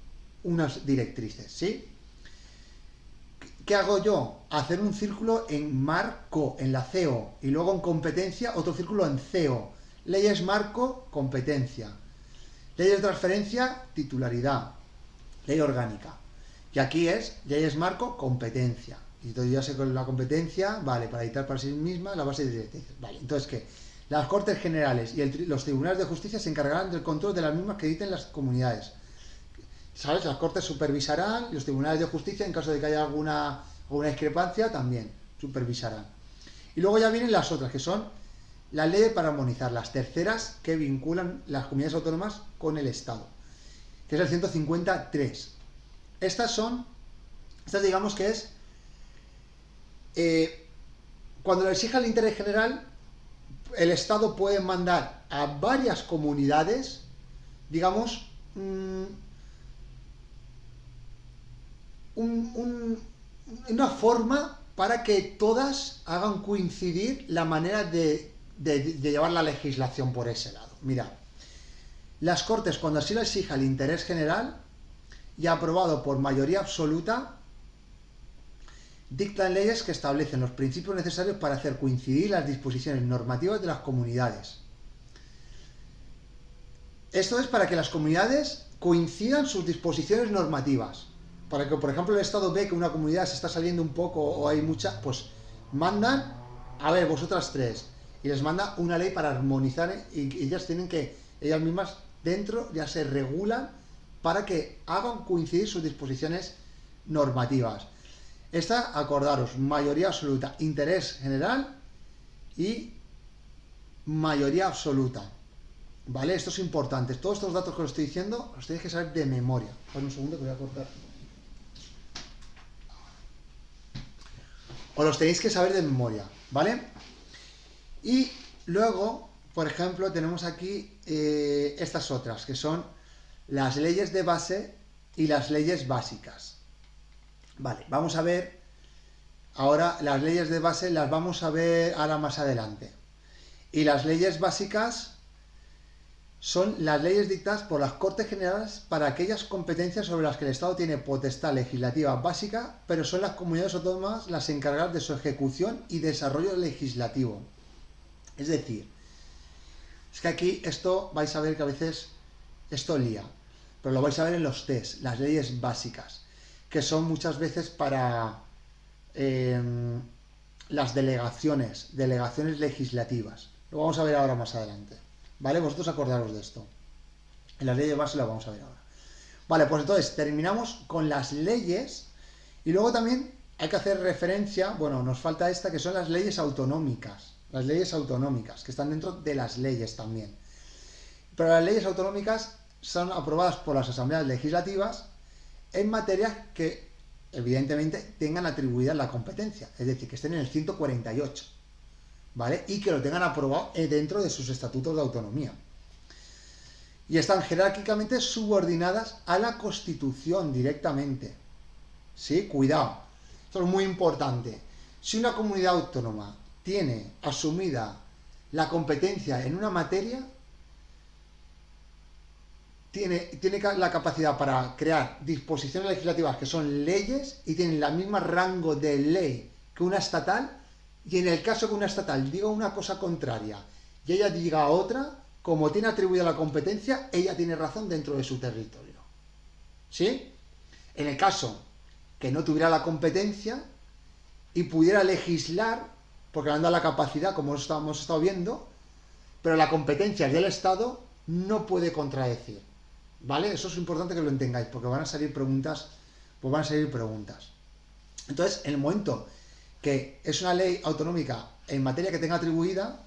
unas directrices, ¿sí? ¿qué hago yo? Hacer un círculo en marco, en la CO, y luego en competencia otro círculo en CO. Leyes marco, competencia. Ley de transferencia, titularidad. Ley orgánica. Y aquí es leyes marco, competencia. Y entonces ya sé con la competencia, vale, para dictar para sí misma la base de directrices. Vale, entonces ¿qué? Las Cortes Generales y los Tribunales de Justicia se encargarán del control de las mismas que dicten las comunidades. ¿Sabes? Las Cortes supervisarán y los Tribunales de Justicia, en caso de que haya alguna discrepancia, también supervisarán. Y luego ya vienen las otras, que son las leyes para armonizar, las terceras que vinculan las comunidades autónomas con el Estado, que es el 153. Estas digamos que es cuando le exija el interés general, el Estado puede mandar a varias comunidades, digamos, una forma para que todas hagan coincidir la manera de llevar la legislación por ese lado. Mira, las Cortes, cuando así lo exija el interés general y aprobado por mayoría absoluta, dictan leyes que establecen los principios necesarios para hacer coincidir las disposiciones normativas de las comunidades. Esto es para que las comunidades coincidan sus disposiciones normativas. Para que, por ejemplo, el Estado ve que una comunidad se está saliendo un poco o hay mucha, pues mandan, a ver, vosotras tres, y les manda una ley para armonizar y ellas tienen que, ellas mismas dentro ya se regulan para que hagan coincidir sus disposiciones normativas. Esta, acordaros, mayoría absoluta, interés general y mayoría absoluta. ¿Vale? Esto es importante. Todos estos datos que os estoy diciendo los tenéis que saber de memoria. Espera un segundo que voy a cortar. Os los tenéis que saber de memoria, ¿vale? Y luego, por ejemplo, tenemos aquí estas otras, que son las leyes de base y las leyes básicas. Vale, vamos a ver ahora las leyes de base, las vamos a ver ahora más adelante. Y las leyes básicas son las leyes dictadas por las Cortes Generales para aquellas competencias sobre las que el Estado tiene potestad legislativa básica, pero son las comunidades autónomas las encargadas de su ejecución y desarrollo legislativo. Es decir, es que aquí esto vais a ver que a veces esto lía, pero lo vais a ver en los test, las leyes básicas, que son muchas veces para las delegaciones legislativas. Lo vamos a ver ahora más adelante. ¿Vale? Vosotros acordaros de esto. En las leyes básicas lo vamos a ver ahora. Vale, pues entonces terminamos con las leyes y luego también hay que hacer referencia, bueno, nos falta esta, que son las leyes autonómicas. Las leyes autonómicas, que están dentro de las leyes también. Pero las leyes autonómicas son aprobadas por las asambleas legislativas en materias que evidentemente tengan atribuida la competencia, es decir, que estén en el 148, ¿vale? Y que lo tengan aprobado dentro de sus estatutos de autonomía. Y están jerárquicamente subordinadas a la Constitución directamente. ¿Sí? Cuidado. Esto es muy importante. Si una comunidad autónoma tiene asumida la competencia en una materia, tiene la capacidad para crear disposiciones legislativas que son leyes y tienen el mismo rango de ley que una estatal, y en el caso que una estatal diga una cosa contraria y ella diga otra, como tiene atribuida la competencia, ella tiene razón dentro de su territorio. ¿Sí? En el caso que no tuviera la competencia y pudiera legislar, porque le han dado la capacidad, como hemos estado viendo, pero la competencia es del Estado, no puede contradecir. ¿Vale? Eso es importante que lo entendáis, porque van a salir preguntas, Entonces, en el momento que es una ley autonómica en materia que tenga atribuida,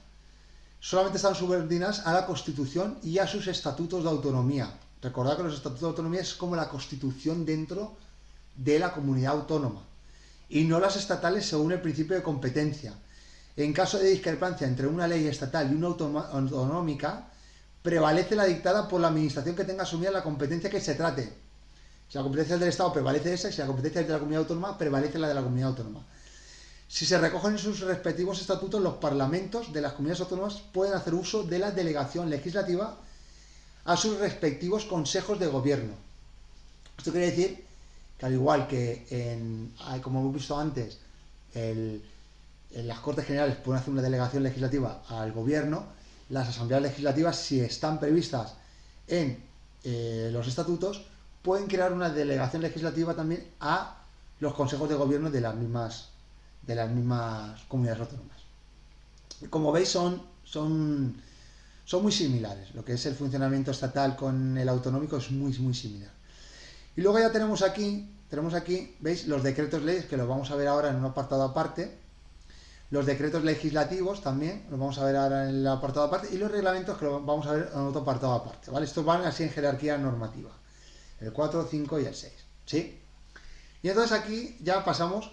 solamente están subordinadas a la Constitución y a sus estatutos de autonomía. Recordad que los estatutos de autonomía es como la Constitución dentro de la comunidad autónoma, y no las estatales según el principio de competencia. En caso de discrepancia entre una ley estatal y una autonómica, prevalece la dictada por la administración que tenga asumida la competencia que se trate. Si la competencia es del Estado, prevalece esa, y si la competencia es de la comunidad autónoma, prevalece la de la comunidad autónoma. Si se recogen en sus respectivos estatutos, los parlamentos de las comunidades autónomas pueden hacer uso de la delegación legislativa a sus respectivos consejos de gobierno. Esto quiere decir que al igual que como hemos visto antes, en las Cortes Generales pueden hacer una delegación legislativa al gobierno, las asambleas legislativas, si están previstas en los estatutos, pueden crear una delegación legislativa también a los consejos de gobierno de las mismas comunidades autónomas. Como veis, son muy similares. Lo que es el funcionamiento estatal con el autonómico es muy similar. Y luego ya tenemos aquí, veis, los decretos leyes, que los vamos a ver ahora en un apartado aparte. Los decretos legislativos también, los vamos a ver ahora en el apartado aparte. Y los reglamentos, que los vamos a ver en otro apartado aparte, ¿vale? Estos van así en jerarquía normativa. El 4, 5 y el 6, ¿sí? Y entonces aquí ya pasamos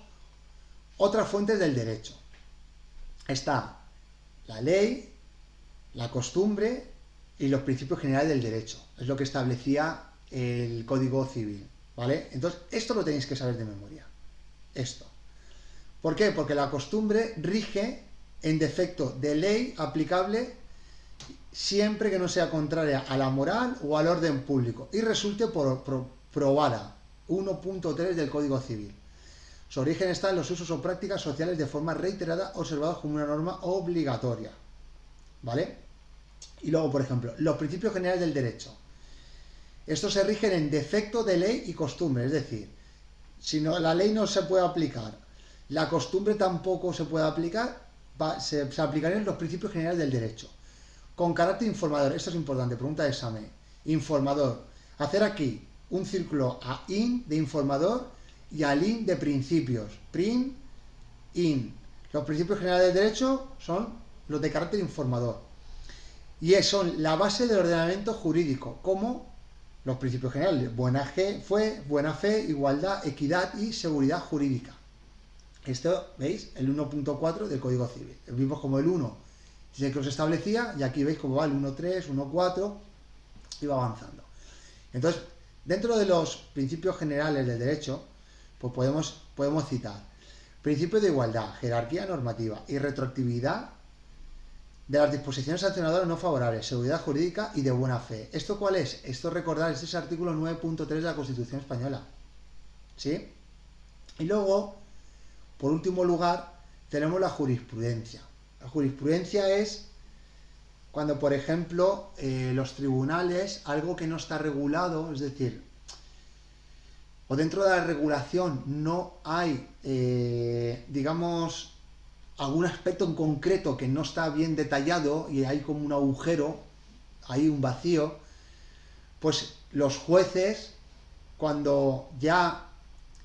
otras fuentes del derecho. Está la ley, la costumbre y los principios generales del derecho. Es lo que establecía el Código Civil, ¿vale? Entonces, esto lo tenéis que saber de memoria. Esto. ¿Por qué? Porque la costumbre rige en defecto de ley aplicable siempre que no sea contraria a la moral o al orden público y resulte probada. 1.3 del Código Civil. Su origen está en los usos o prácticas sociales de forma reiterada observados como una norma obligatoria, ¿vale? Y luego, por ejemplo, los principios generales del derecho. Estos se rigen en defecto de ley y costumbre, es decir, si no, la ley no se puede aplicar, la costumbre tampoco se puede aplicar, se aplicarían los principios generales del derecho. Con carácter informador, esto es importante, pregunta de examen. Informador. Hacer aquí un círculo a in de informador y al in de principios. Prin, in. Los principios generales del derecho son los de carácter informador. Y son la base del ordenamiento jurídico, como los principios generales. Buena fe, igualdad, equidad y seguridad jurídica. Esto, ¿veis? El 1.4 del Código Civil. Vimos como el 1 es el que os establecía, y aquí veis cómo va el 1.3, 1.4 y va avanzando. Entonces, dentro de los principios generales del derecho, pues podemos citar principio de igualdad, jerarquía normativa y retroactividad de las disposiciones sancionadoras no favorables, seguridad jurídica y de buena fe. ¿Esto cuál es? Esto recordar, este es el artículo 9.3 de la Constitución Española. ¿Sí? Y luego, por último lugar, tenemos la jurisprudencia. La jurisprudencia es cuando, por ejemplo, los tribunales, algo que no está regulado, es decir, o dentro de la regulación no hay, digamos, algún aspecto en concreto que no está bien detallado y hay como un agujero, hay un vacío, pues los jueces, cuando ya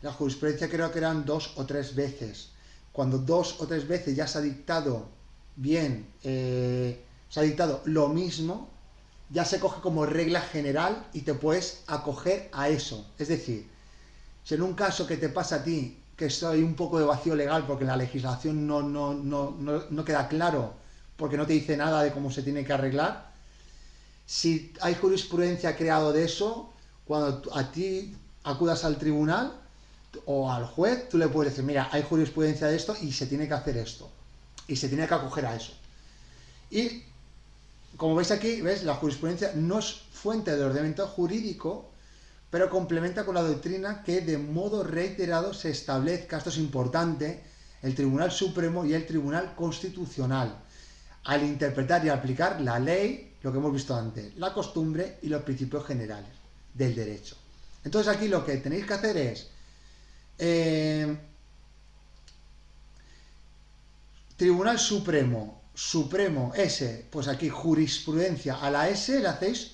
la jurisprudencia creo que eran 2 o 3 veces, cuando 2 o 3 veces ya se ha dictado bien, se ha dictado lo mismo, ya se coge como regla general y te puedes acoger a eso. Es decir, si en un caso que te pasa a ti, que hay un poco de vacío legal porque la legislación no queda claro, porque no te dice nada de cómo se tiene que arreglar, si hay jurisprudencia creado de eso, cuando a ti acudas al tribunal o al juez, tú le puedes decir, mira, hay jurisprudencia de esto y se tiene que hacer esto, y se tiene que acoger a eso. Y como veis aquí, ¿ves? La jurisprudencia no es fuente de ordenamiento jurídico, pero complementa con la doctrina que de modo reiterado se establezca, esto es importante, el Tribunal Supremo y el Tribunal Constitucional, al interpretar y aplicar la ley, lo que hemos visto antes, la costumbre y los principios generales del derecho. Entonces aquí lo que tenéis que hacer es Tribunal Supremo, S, pues aquí jurisprudencia, a la S le hacéis,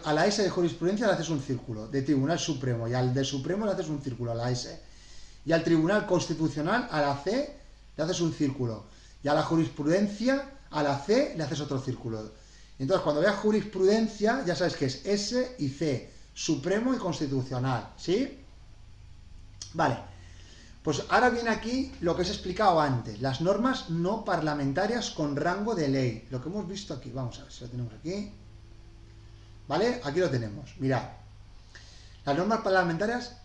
a la S de jurisprudencia le haces un círculo, de Tribunal Supremo, y al de Supremo le haces un círculo, a la S. Y al Tribunal Constitucional, a la C, le haces un círculo. Y a la jurisprudencia, a la C, le haces otro círculo. Entonces, cuando veas jurisprudencia, ya sabes que es S y C, Supremo y Constitucional, ¿sí? Vale. Pues ahora viene aquí lo que os he explicado antes, las normas no parlamentarias con rango de ley. Lo que hemos visto aquí, vamos a ver si lo tenemos aquí. ¿Vale? Aquí lo tenemos, mirad. Las normas parlamentarias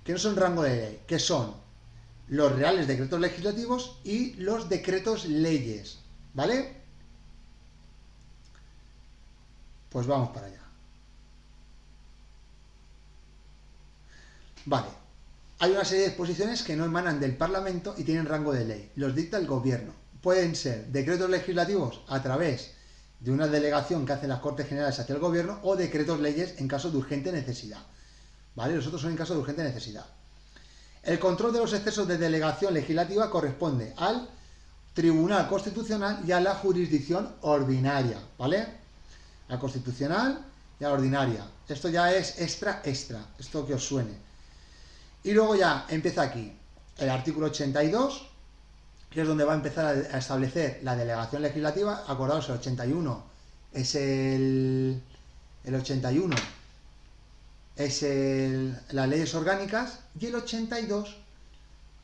que no son rango de ley, que son los reales decretos legislativos y los decretos leyes. ¿Vale? Pues vamos para allá. Vale. hay una serie de disposiciones que no emanan del Parlamento y tienen rango de ley. Los dicta el gobierno. Pueden ser decretos legislativos a través de una delegación que hacen las Cortes Generales hacia el gobierno o decretos leyes en caso de urgente necesidad. ¿Vale? Los otros son en caso de urgente necesidad. El control de los excesos de delegación legislativa corresponde al Tribunal Constitucional y a la jurisdicción ordinaria, ¿vale? La constitucional y a la ordinaria. Esto ya es extra, esto que os suene. Y luego ya empieza aquí el artículo 82, que es donde va a empezar a establecer la delegación legislativa. Acordaos, el 81 es el 81 es las leyes orgánicas y el 82,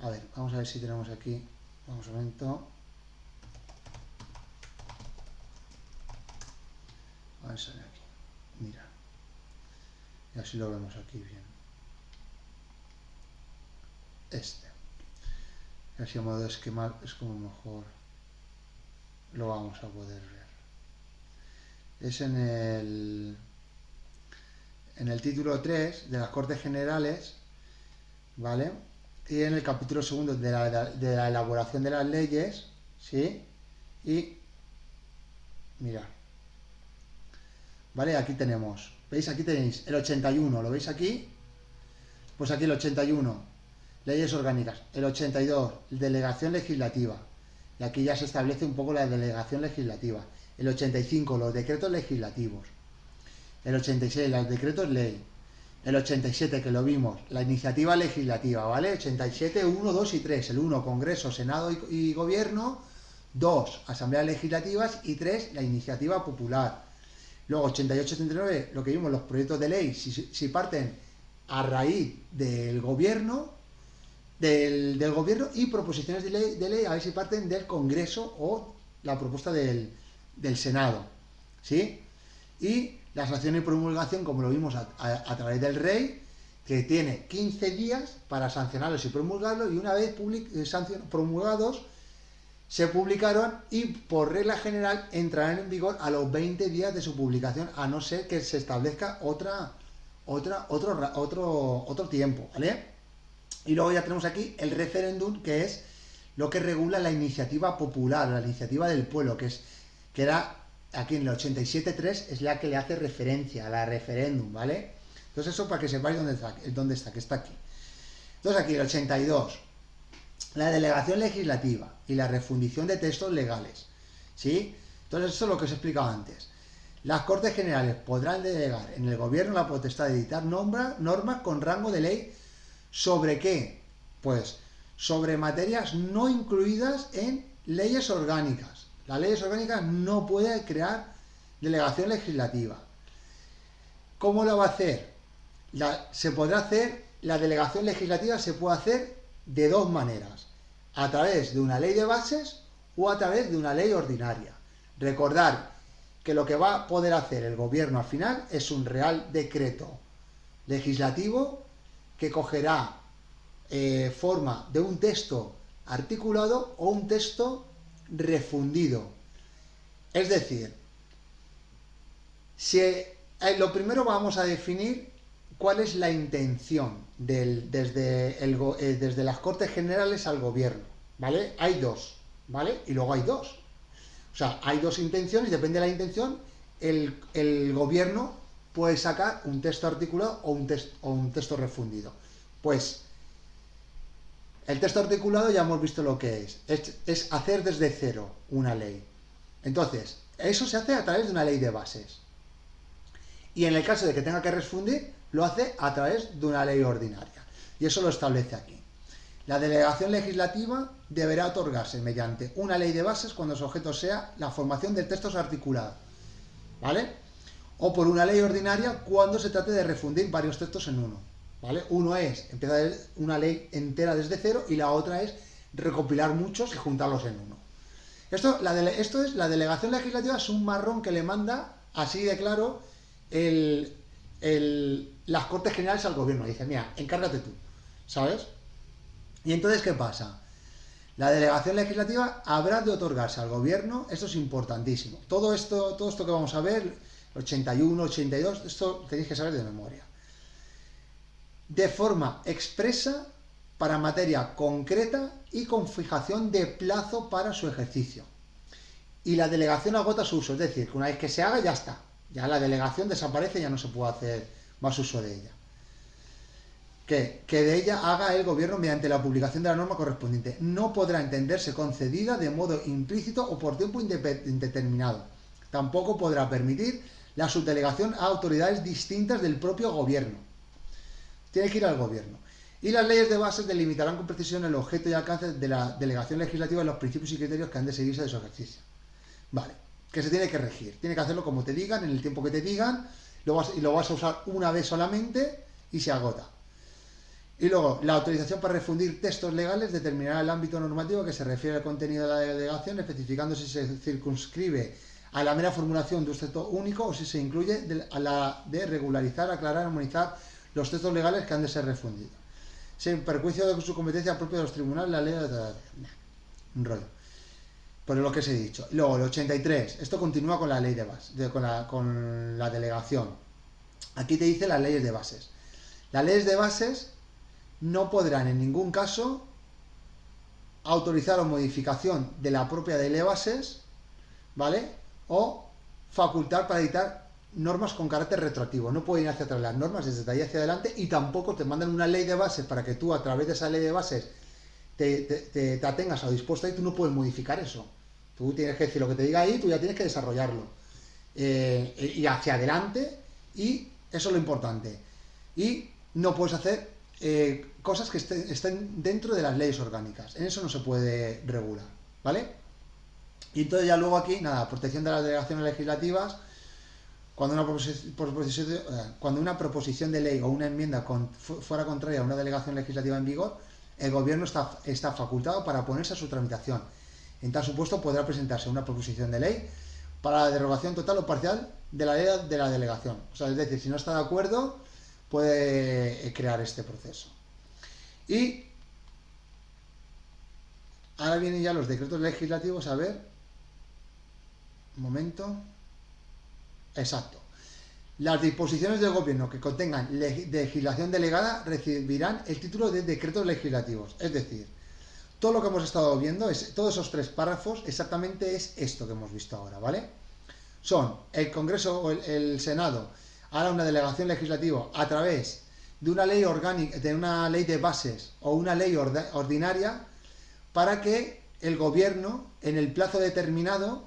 a ver, vamos a ver si tenemos aquí, vamos un momento, vamos a ver aquí, mira, y así lo vemos aquí bien, y así a modo de esquema es como mejor lo vamos a poder ver. Es en el título 3 de las Cortes Generales, ¿vale? Y en el capítulo 2 de la elaboración de las leyes, ¿sí? Y, mirad, ¿vale? Aquí tenemos, ¿veis? Aquí tenéis el 81, ¿lo veis aquí? Pues aquí el 81, leyes orgánicas. El 82, delegación legislativa. Y aquí ya se establece un poco la delegación legislativa. El 85, los decretos legislativos. El 86, los decretos ley. El 87, que lo vimos, la iniciativa legislativa, ¿vale? 87, 1, 2 y 3. El 1, Congreso, Senado y Gobierno. 2, Asambleas Legislativas. Y 3, la iniciativa popular. Luego, 88, 89, lo que vimos, los proyectos de ley, si parten a raíz del gobierno, del gobierno, y proposiciones de ley, a ver si parten del Congreso o la propuesta del Senado, ¿sí? Y la sanción y promulgación, como lo vimos a través del rey, que tiene 15 días para sancionarlos y promulgarlos, y una vez promulgados, se publicaron y por regla general entrarán en vigor a los 20 días de su publicación, a no ser que se establezca otro tiempo, ¿vale? Y luego ya tenemos aquí el referéndum, que es lo que regula la iniciativa popular, la iniciativa del pueblo, que era aquí en el 87.3, es la que le hace referencia a la referéndum, ¿vale? Entonces eso para que sepáis dónde está, que está aquí. Entonces aquí el 82, la delegación legislativa y la refundición de textos legales, ¿sí? Entonces eso es lo que os he explicado antes. Las Cortes Generales podrán delegar en el gobierno la potestad de dictar normas con rango de ley. ¿Sobre qué? Pues sobre materias no incluidas en leyes orgánicas. Las leyes orgánicas no pueden crear delegación legislativa. ¿Cómo lo va a hacer? Se podrá hacer, la delegación legislativa se puede hacer de dos maneras: a través de una ley de bases o a través de una ley ordinaria. Recordar que lo que va a poder hacer el gobierno al final es un real decreto legislativo que cogerá forma de un texto articulado o un texto refundido. Es decir, lo primero vamos a definir cuál es la intención desde las Cortes Generales al gobierno, ¿vale? Hay dos, ¿vale? Y luego hay dos. O sea, hay dos intenciones, depende de la intención, el gobierno puede sacar un texto articulado o un texto refundido. Pues el texto articulado ya hemos visto lo que es hacer desde cero una ley. Entonces, eso se hace a través de una ley de bases. Y en el caso de que tenga que refundir, lo hace a través de una ley ordinaria. Y eso lo establece aquí. La delegación legislativa deberá otorgarse mediante una ley de bases cuando su objeto sea la formación de textos articulados, ¿vale? O por una ley ordinaria cuando se trate de refundir varios textos en uno, ¿vale? Uno es empezar una ley entera desde cero y la otra es recopilar muchos y juntarlos en uno. Esto es la delegación legislativa, es un marrón que le manda, así de claro, las Cortes Generales al gobierno. Dice, mira, encárgate tú, ¿sabes? Y entonces, ¿qué pasa? La delegación legislativa habrá de otorgarse al gobierno, esto es importantísimo. Todo esto que vamos a ver, 81, 82, esto tenéis que saber de memoria. De forma expresa para materia concreta y con fijación de plazo para su ejercicio. Y la delegación agota su uso, es decir, que una vez que se haga ya está. Ya la delegación desaparece, ya no se puede hacer más uso de ella. Que de ella haga el gobierno mediante la publicación de la norma correspondiente. No podrá entenderse concedida de modo implícito o por tiempo indeterminado. Tampoco podrá permitir la subdelegación a autoridades distintas del propio gobierno. Tiene que ir al gobierno. Y las leyes de bases delimitarán con precisión el objeto y alcance de la delegación legislativa y los principios y criterios que han de seguirse de su ejercicio. Vale, que se tiene que regir. Tiene que hacerlo como te digan, en el tiempo que te digan, y lo vas a usar una vez solamente y se agota. Y luego, la autorización para refundir textos legales determinará el ámbito normativo que se refiere al contenido de la delegación, especificando si se circunscribe a la mera formulación de un texto único o si se incluye a la de regularizar, aclarar, armonizar los textos legales que han de ser refundidos. Sin perjuicio de su competencia propia de los tribunales, la ley de... un rollo. Por lo que os he dicho. Luego, el 83. Esto continúa con la ley de base, con la delegación. Aquí te dice las leyes de bases. Las leyes de bases no podrán en ningún caso autorizar o modificación de la propia ley de bases, ¿vale? O facultar para editar normas con carácter retroactivo. No pueden ir hacia atrás las normas desde ahí hacia adelante y tampoco te mandan una ley de bases para que tú a través de esa ley de bases te atengas a lo dispuesto ahí. Tú no puedes modificar eso. Tú tienes que decir lo que te diga ahí, tú ya tienes que desarrollarlo. Y hacia adelante, y eso es lo importante. Y no puedes hacer cosas que estén dentro de las leyes orgánicas. En eso no se puede regular, ¿vale? Y entonces ya luego aquí, nada, protección de las delegaciones legislativas. Cuando una proposición de ley o una enmienda fuera contraria a una delegación legislativa en vigor, el gobierno está facultado para oponerse a su tramitación. En tal supuesto podrá presentarse una proposición de ley para la derogación total o parcial de la ley de la delegación. O sea, es decir, si no está de acuerdo, puede crear este proceso. Y ahora vienen ya los decretos legislativos, a ver. Un momento. Exacto. Las disposiciones del gobierno que contengan legislación delegada recibirán el título de decretos legislativos. Es decir, todo lo que hemos estado viendo, todos esos 3 párrafos, exactamente es esto que hemos visto ahora, ¿vale? Son el Congreso o el Senado hará una delegación legislativa a través de una ley orgánica, de una ley de bases o una ley ordinaria para que el gobierno, en el plazo determinado,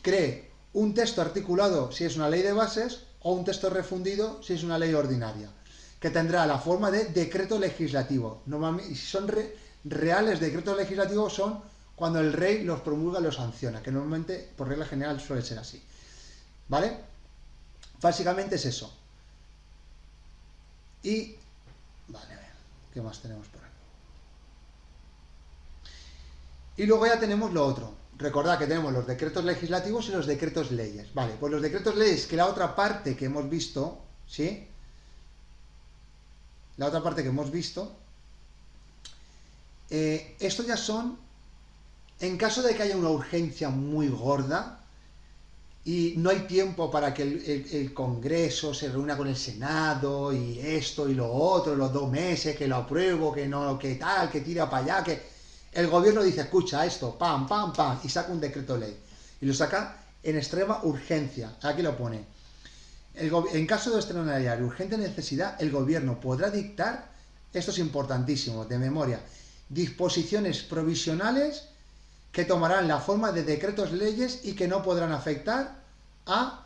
cree un texto articulado si es una ley de bases o un texto refundido si es una ley ordinaria, que tendrá la forma de decreto legislativo. Normalmente, si son reales decretos legislativos, son cuando el rey los promulga y los sanciona, que normalmente, por regla general, suele ser así. ¿Vale? Básicamente es eso. Y, vale, a ver, ¿qué más tenemos por aquí? Y luego ya tenemos lo otro. Recordad que tenemos los decretos legislativos y los decretos leyes. Vale, pues los decretos leyes, que la otra parte que hemos visto, ¿sí? La otra parte que hemos visto, estos ya son, en caso de que haya una urgencia muy gorda y no hay tiempo para que el Congreso se reúna con el Senado y esto y lo otro, los 2 meses, que lo apruebo, que no, que tal, que tira para allá, que... El gobierno dice, escucha esto, pam, pam, pam, y saca un decreto ley. Y lo saca en extrema urgencia. Aquí lo pone. En caso de extraordinaria y urgente necesidad, el gobierno podrá dictar, esto es importantísimo, de memoria, disposiciones provisionales que tomarán la forma de decretos leyes y que no podrán afectar a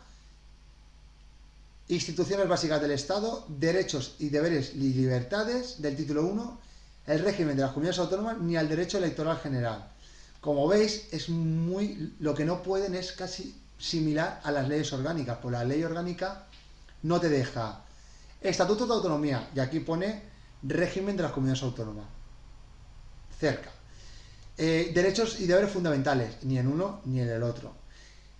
instituciones básicas del Estado, derechos y deberes y libertades del título 1, el régimen de las comunidades autónomas ni al derecho electoral general. Como veis, lo que no pueden es casi similar a las leyes orgánicas, pues la ley orgánica no te deja estatuto de autonomía, y aquí pone régimen de las comunidades autónomas, cerca. Derechos y deberes fundamentales, ni en uno ni en el otro.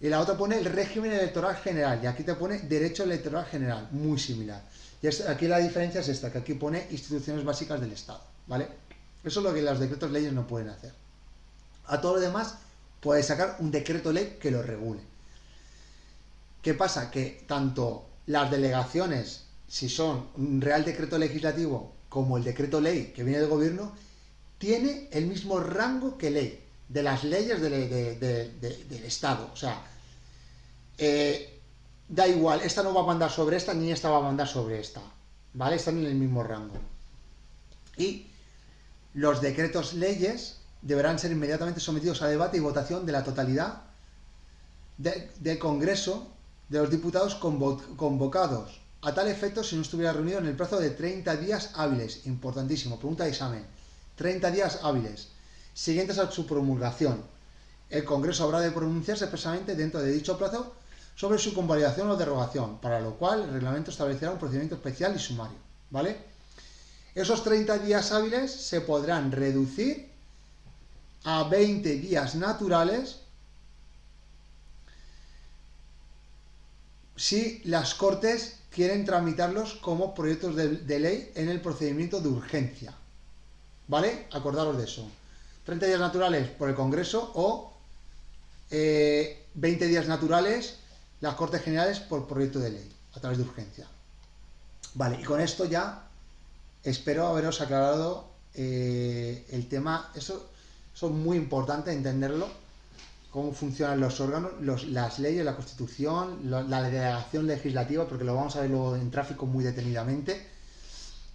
Y la otra pone el régimen electoral general, y aquí te pone derecho electoral general, muy similar. Y aquí la diferencia es esta, que aquí pone instituciones básicas del Estado, ¿vale? Eso es lo que los decretos leyes no pueden hacer. A todo lo demás, puedes sacar un decreto ley que lo regule. ¿Qué pasa? Que tanto las delegaciones, si son un real decreto legislativo, como el decreto ley que viene del gobierno, tiene el mismo rango que ley, de las leyes del Estado. O sea, da igual, esta no va a mandar sobre esta, ni esta va a mandar sobre esta, ¿vale? Están en el mismo rango. Y los decretos leyes deberán ser inmediatamente sometidos a debate y votación de la totalidad del Congreso de los Diputados convocados a tal efecto si no estuviera reunido en el plazo de 30 días hábiles. Importantísimo, pregunta de examen. 30 días hábiles siguientes a su promulgación. El Congreso habrá de pronunciarse expresamente dentro de dicho plazo sobre su convalidación o derogación, para lo cual el reglamento establecerá un procedimiento especial y sumario, ¿vale? Esos 30 días hábiles se podrán reducir a 20 días naturales si las Cortes quieren tramitarlos como proyectos de ley en el procedimiento de urgencia, ¿vale? Acordaros de eso. 30 días naturales por el Congreso o 20 días naturales las Cortes Generales por proyecto de ley a través de urgencia. Vale, y con esto ya espero haberos aclarado el tema. Eso es muy importante entenderlo, cómo funcionan los órganos, las leyes, la Constitución, la delegación legislativa, porque lo vamos a ver luego en tráfico muy detenidamente,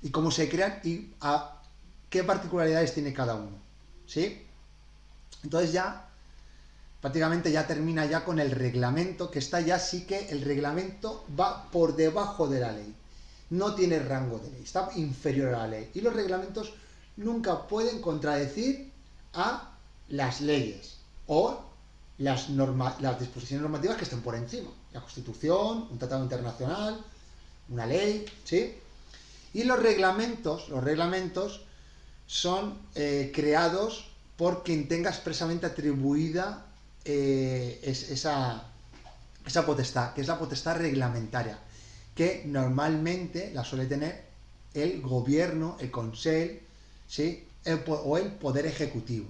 y cómo se crean y a qué particularidades tiene cada uno, ¿sí? Entonces ya prácticamente ya termina ya con el reglamento, que está ya sí que el reglamento va por debajo de la ley, no tiene rango de ley, está inferior a la ley, y los reglamentos nunca pueden contradecir a las leyes o las disposiciones normativas que estén por encima, la Constitución, un tratado internacional, una ley, ¿sí? Y los reglamentos son creados por quien tenga expresamente atribuida esa potestad, que es la potestad reglamentaria, que normalmente la suele tener el gobierno, el Consell, ¿sí? O el Poder Ejecutivo.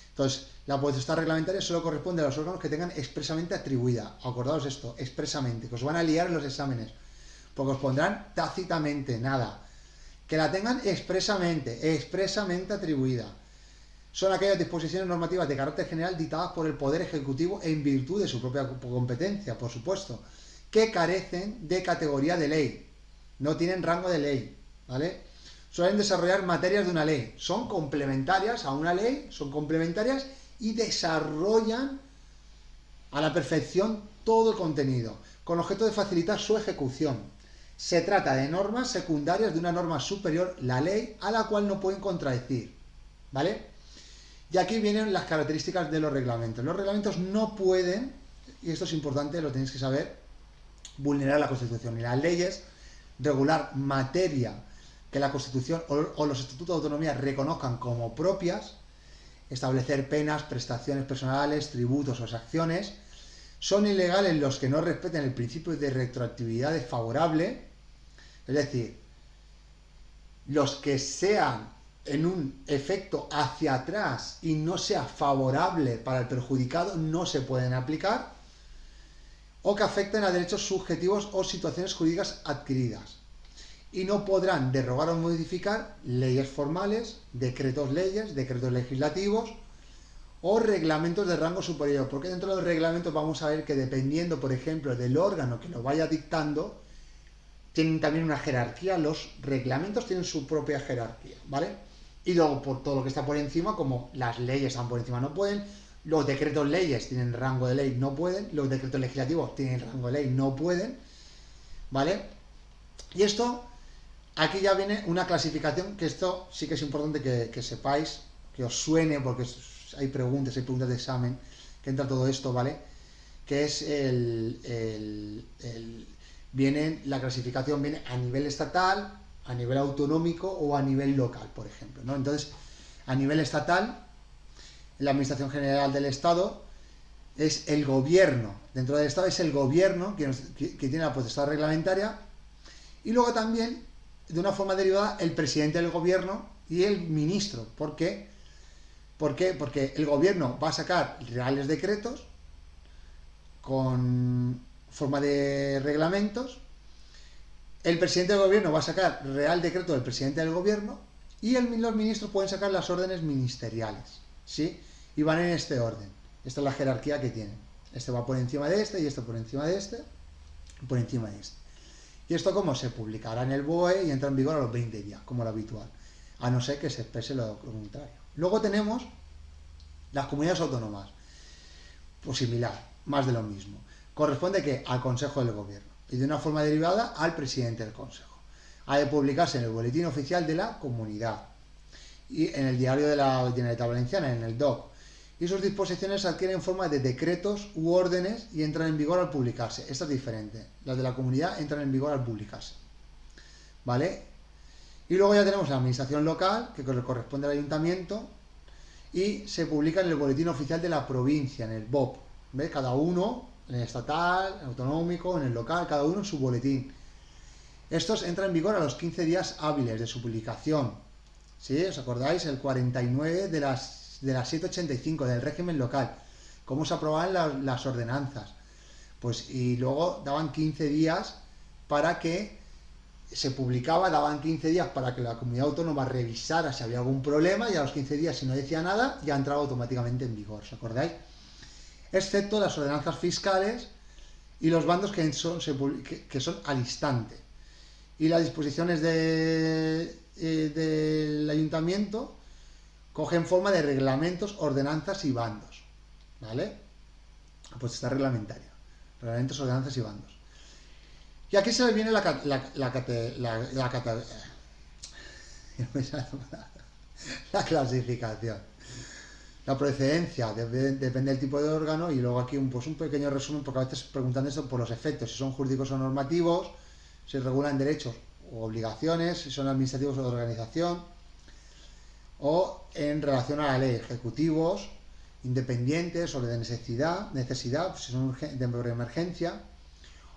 Entonces, la potestad reglamentaria solo corresponde a los órganos que tengan expresamente atribuida. Acordaos esto, expresamente, que os van a liar en los exámenes, porque os pondrán tácitamente, nada. Que la tengan expresamente atribuida. Son aquellas disposiciones normativas de carácter general dictadas por el Poder Ejecutivo en virtud de su propia competencia, por supuesto, que carecen de categoría de ley, no tienen rango de ley, ¿vale? Suelen desarrollar materias de una ley, son complementarias a una ley, son complementarias y desarrollan a la perfección todo el contenido, con objeto de facilitar su ejecución. Se trata de normas secundarias de una norma superior, la ley, a la cual no pueden contradecir, ¿vale? Y aquí vienen las características de los reglamentos. Los reglamentos no pueden, y esto es importante, lo tenéis que saber, vulnerar la Constitución. Y las leyes, regular materia que la Constitución o los estatutos de autonomía reconozcan como propias, establecer penas, prestaciones personales, tributos o sanciones, son ilegales los que no respeten el principio de retroactividad desfavorable, es decir, los que sean en un efecto hacia atrás y no sea favorable para el perjudicado no se pueden aplicar, o que afecten a derechos subjetivos o situaciones jurídicas adquiridas. Y no podrán derogar o modificar leyes formales, decretos leyes, decretos legislativos o reglamentos de rango superior, porque dentro de los reglamentos vamos a ver que dependiendo, por ejemplo, del órgano que lo vaya dictando, tienen también una jerarquía, los reglamentos tienen su propia jerarquía, ¿vale? Y luego por todo lo que está por encima, como las leyes están por encima no pueden, los decretos leyes tienen rango de ley, no pueden, los decretos legislativos tienen rango de ley, no pueden, ¿vale? Y esto, aquí ya viene una clasificación, que esto sí que es importante que sepáis, que os suene, porque hay preguntas de examen, que entra todo esto, ¿vale? Que es la clasificación viene a nivel estatal, a nivel autonómico o a nivel local, por ejemplo, ¿no? Entonces, a nivel estatal, la Administración General del Estado es el gobierno, dentro del Estado es el gobierno que tiene la potestad reglamentaria, y luego también, de una forma derivada, el presidente del gobierno y el ministro. ¿Por qué? Porque el gobierno va a sacar reales decretos con forma de reglamentos, El presidente del gobierno va a sacar Real Decreto del presidente del gobierno y los ministros pueden sacar las órdenes ministeriales, ¿sí? Y van en este orden. Esta es la jerarquía que tienen. Este va por encima de este y este por encima de este y por encima de este. Y esto como se publicará en el BOE y entra en vigor a los 20 días, como lo habitual, a no ser que se exprese lo contrario. Luego tenemos las comunidades autónomas, pues similar, más de lo mismo. Corresponde que al Consejo del Gobierno y de una forma derivada al presidente del Consejo. Ha de publicarse en el Boletín Oficial de la Comunidad y en el Diario de la Generalitat Valenciana, en el DOC. Y sus disposiciones adquieren forma de decretos u órdenes y entran en vigor al publicarse. Esta es diferente. Las de la comunidad entran en vigor al publicarse. ¿Vale? Y luego ya tenemos la administración local, que corresponde al ayuntamiento, y se publica en el Boletín Oficial de la Provincia, en el BOP. ¿Ves? Cada uno, en el estatal, en el autonómico, en el local, cada uno en su boletín. Estos entran en vigor a los 15 días hábiles de su publicación. ¿Sí? ¿Os acordáis? El 49 de las 785 del régimen local. ¿Cómo se aprobaban las ordenanzas? Pues y luego daban 15 días para que se publicaba, daban 15 días para que la comunidad autónoma revisara si había algún problema y a los 15 días, si no decía nada, ya entraba automáticamente en vigor. ¿Os acordáis? Excepto las ordenanzas fiscales y los bandos que son al instante. Y las disposiciones del ayuntamiento cogen forma de reglamentos, ordenanzas y bandos. ¿Vale? Pues está reglamentaria. Reglamentos, ordenanzas y bandos. Y aquí se le viene la clasificación. La procedencia depende del tipo de órgano y luego aquí un pequeño resumen porque a veces preguntan esto por los efectos, si son jurídicos o normativos, si regulan derechos o obligaciones, si son administrativos o de organización, o en relación a la ley, ejecutivos, independientes o de necesidad, si son de emergencia,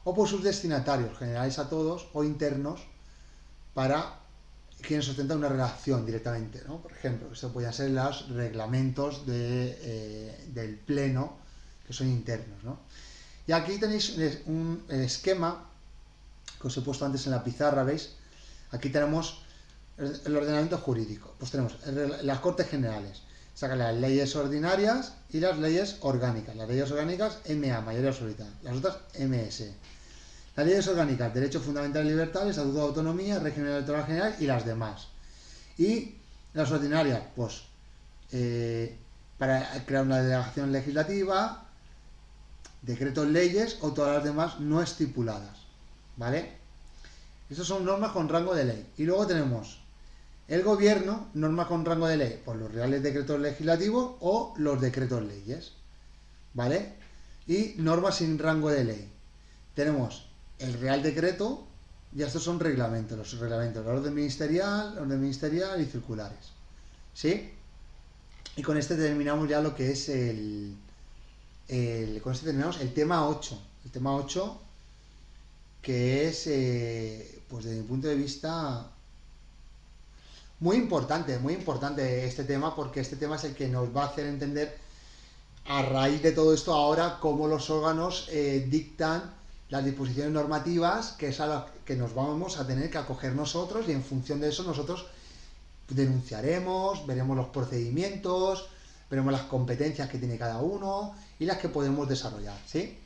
o por sus destinatarios, generales a todos, o internos, para quienes ostentan una relación directamente, ¿no? Por ejemplo, esto pueden ser los reglamentos del Pleno, que son internos, ¿no? Y aquí tenéis un esquema que os he puesto antes en la pizarra, ¿veis? Aquí tenemos el ordenamiento jurídico. Pues tenemos las Cortes Generales, sacan las leyes ordinarias y las leyes orgánicas. Las leyes orgánicas, MA, mayoría absoluta. Las otras, MS. Las leyes orgánicas, Derecho Fundamental y Libertad, Estatuto de Autonomía, Régimen Electoral General y las demás. Y las ordinarias, pues, para crear una delegación legislativa, decretos, leyes o todas las demás no estipuladas. ¿Vale? Estas son normas con rango de ley. Y luego tenemos el gobierno, normas con rango de ley, pues los reales decretos legislativos o los decretos leyes. ¿Vale? Y normas sin rango de ley. Tenemos el Real Decreto y estos son reglamentos, los reglamentos, la orden ministerial y circulares. ¿Sí? Y con este terminamos ya lo que es con este terminamos el tema 8. El tema 8 que es, pues desde mi punto de vista, muy importante este tema, porque este tema es el que nos va a hacer entender, a raíz de todo esto ahora, cómo los órganos dictan las disposiciones normativas, que es a las que nos vamos a tener que acoger nosotros, y en función de eso nosotros denunciaremos, veremos los procedimientos, veremos las competencias que tiene cada uno y las que podemos desarrollar, ¿sí?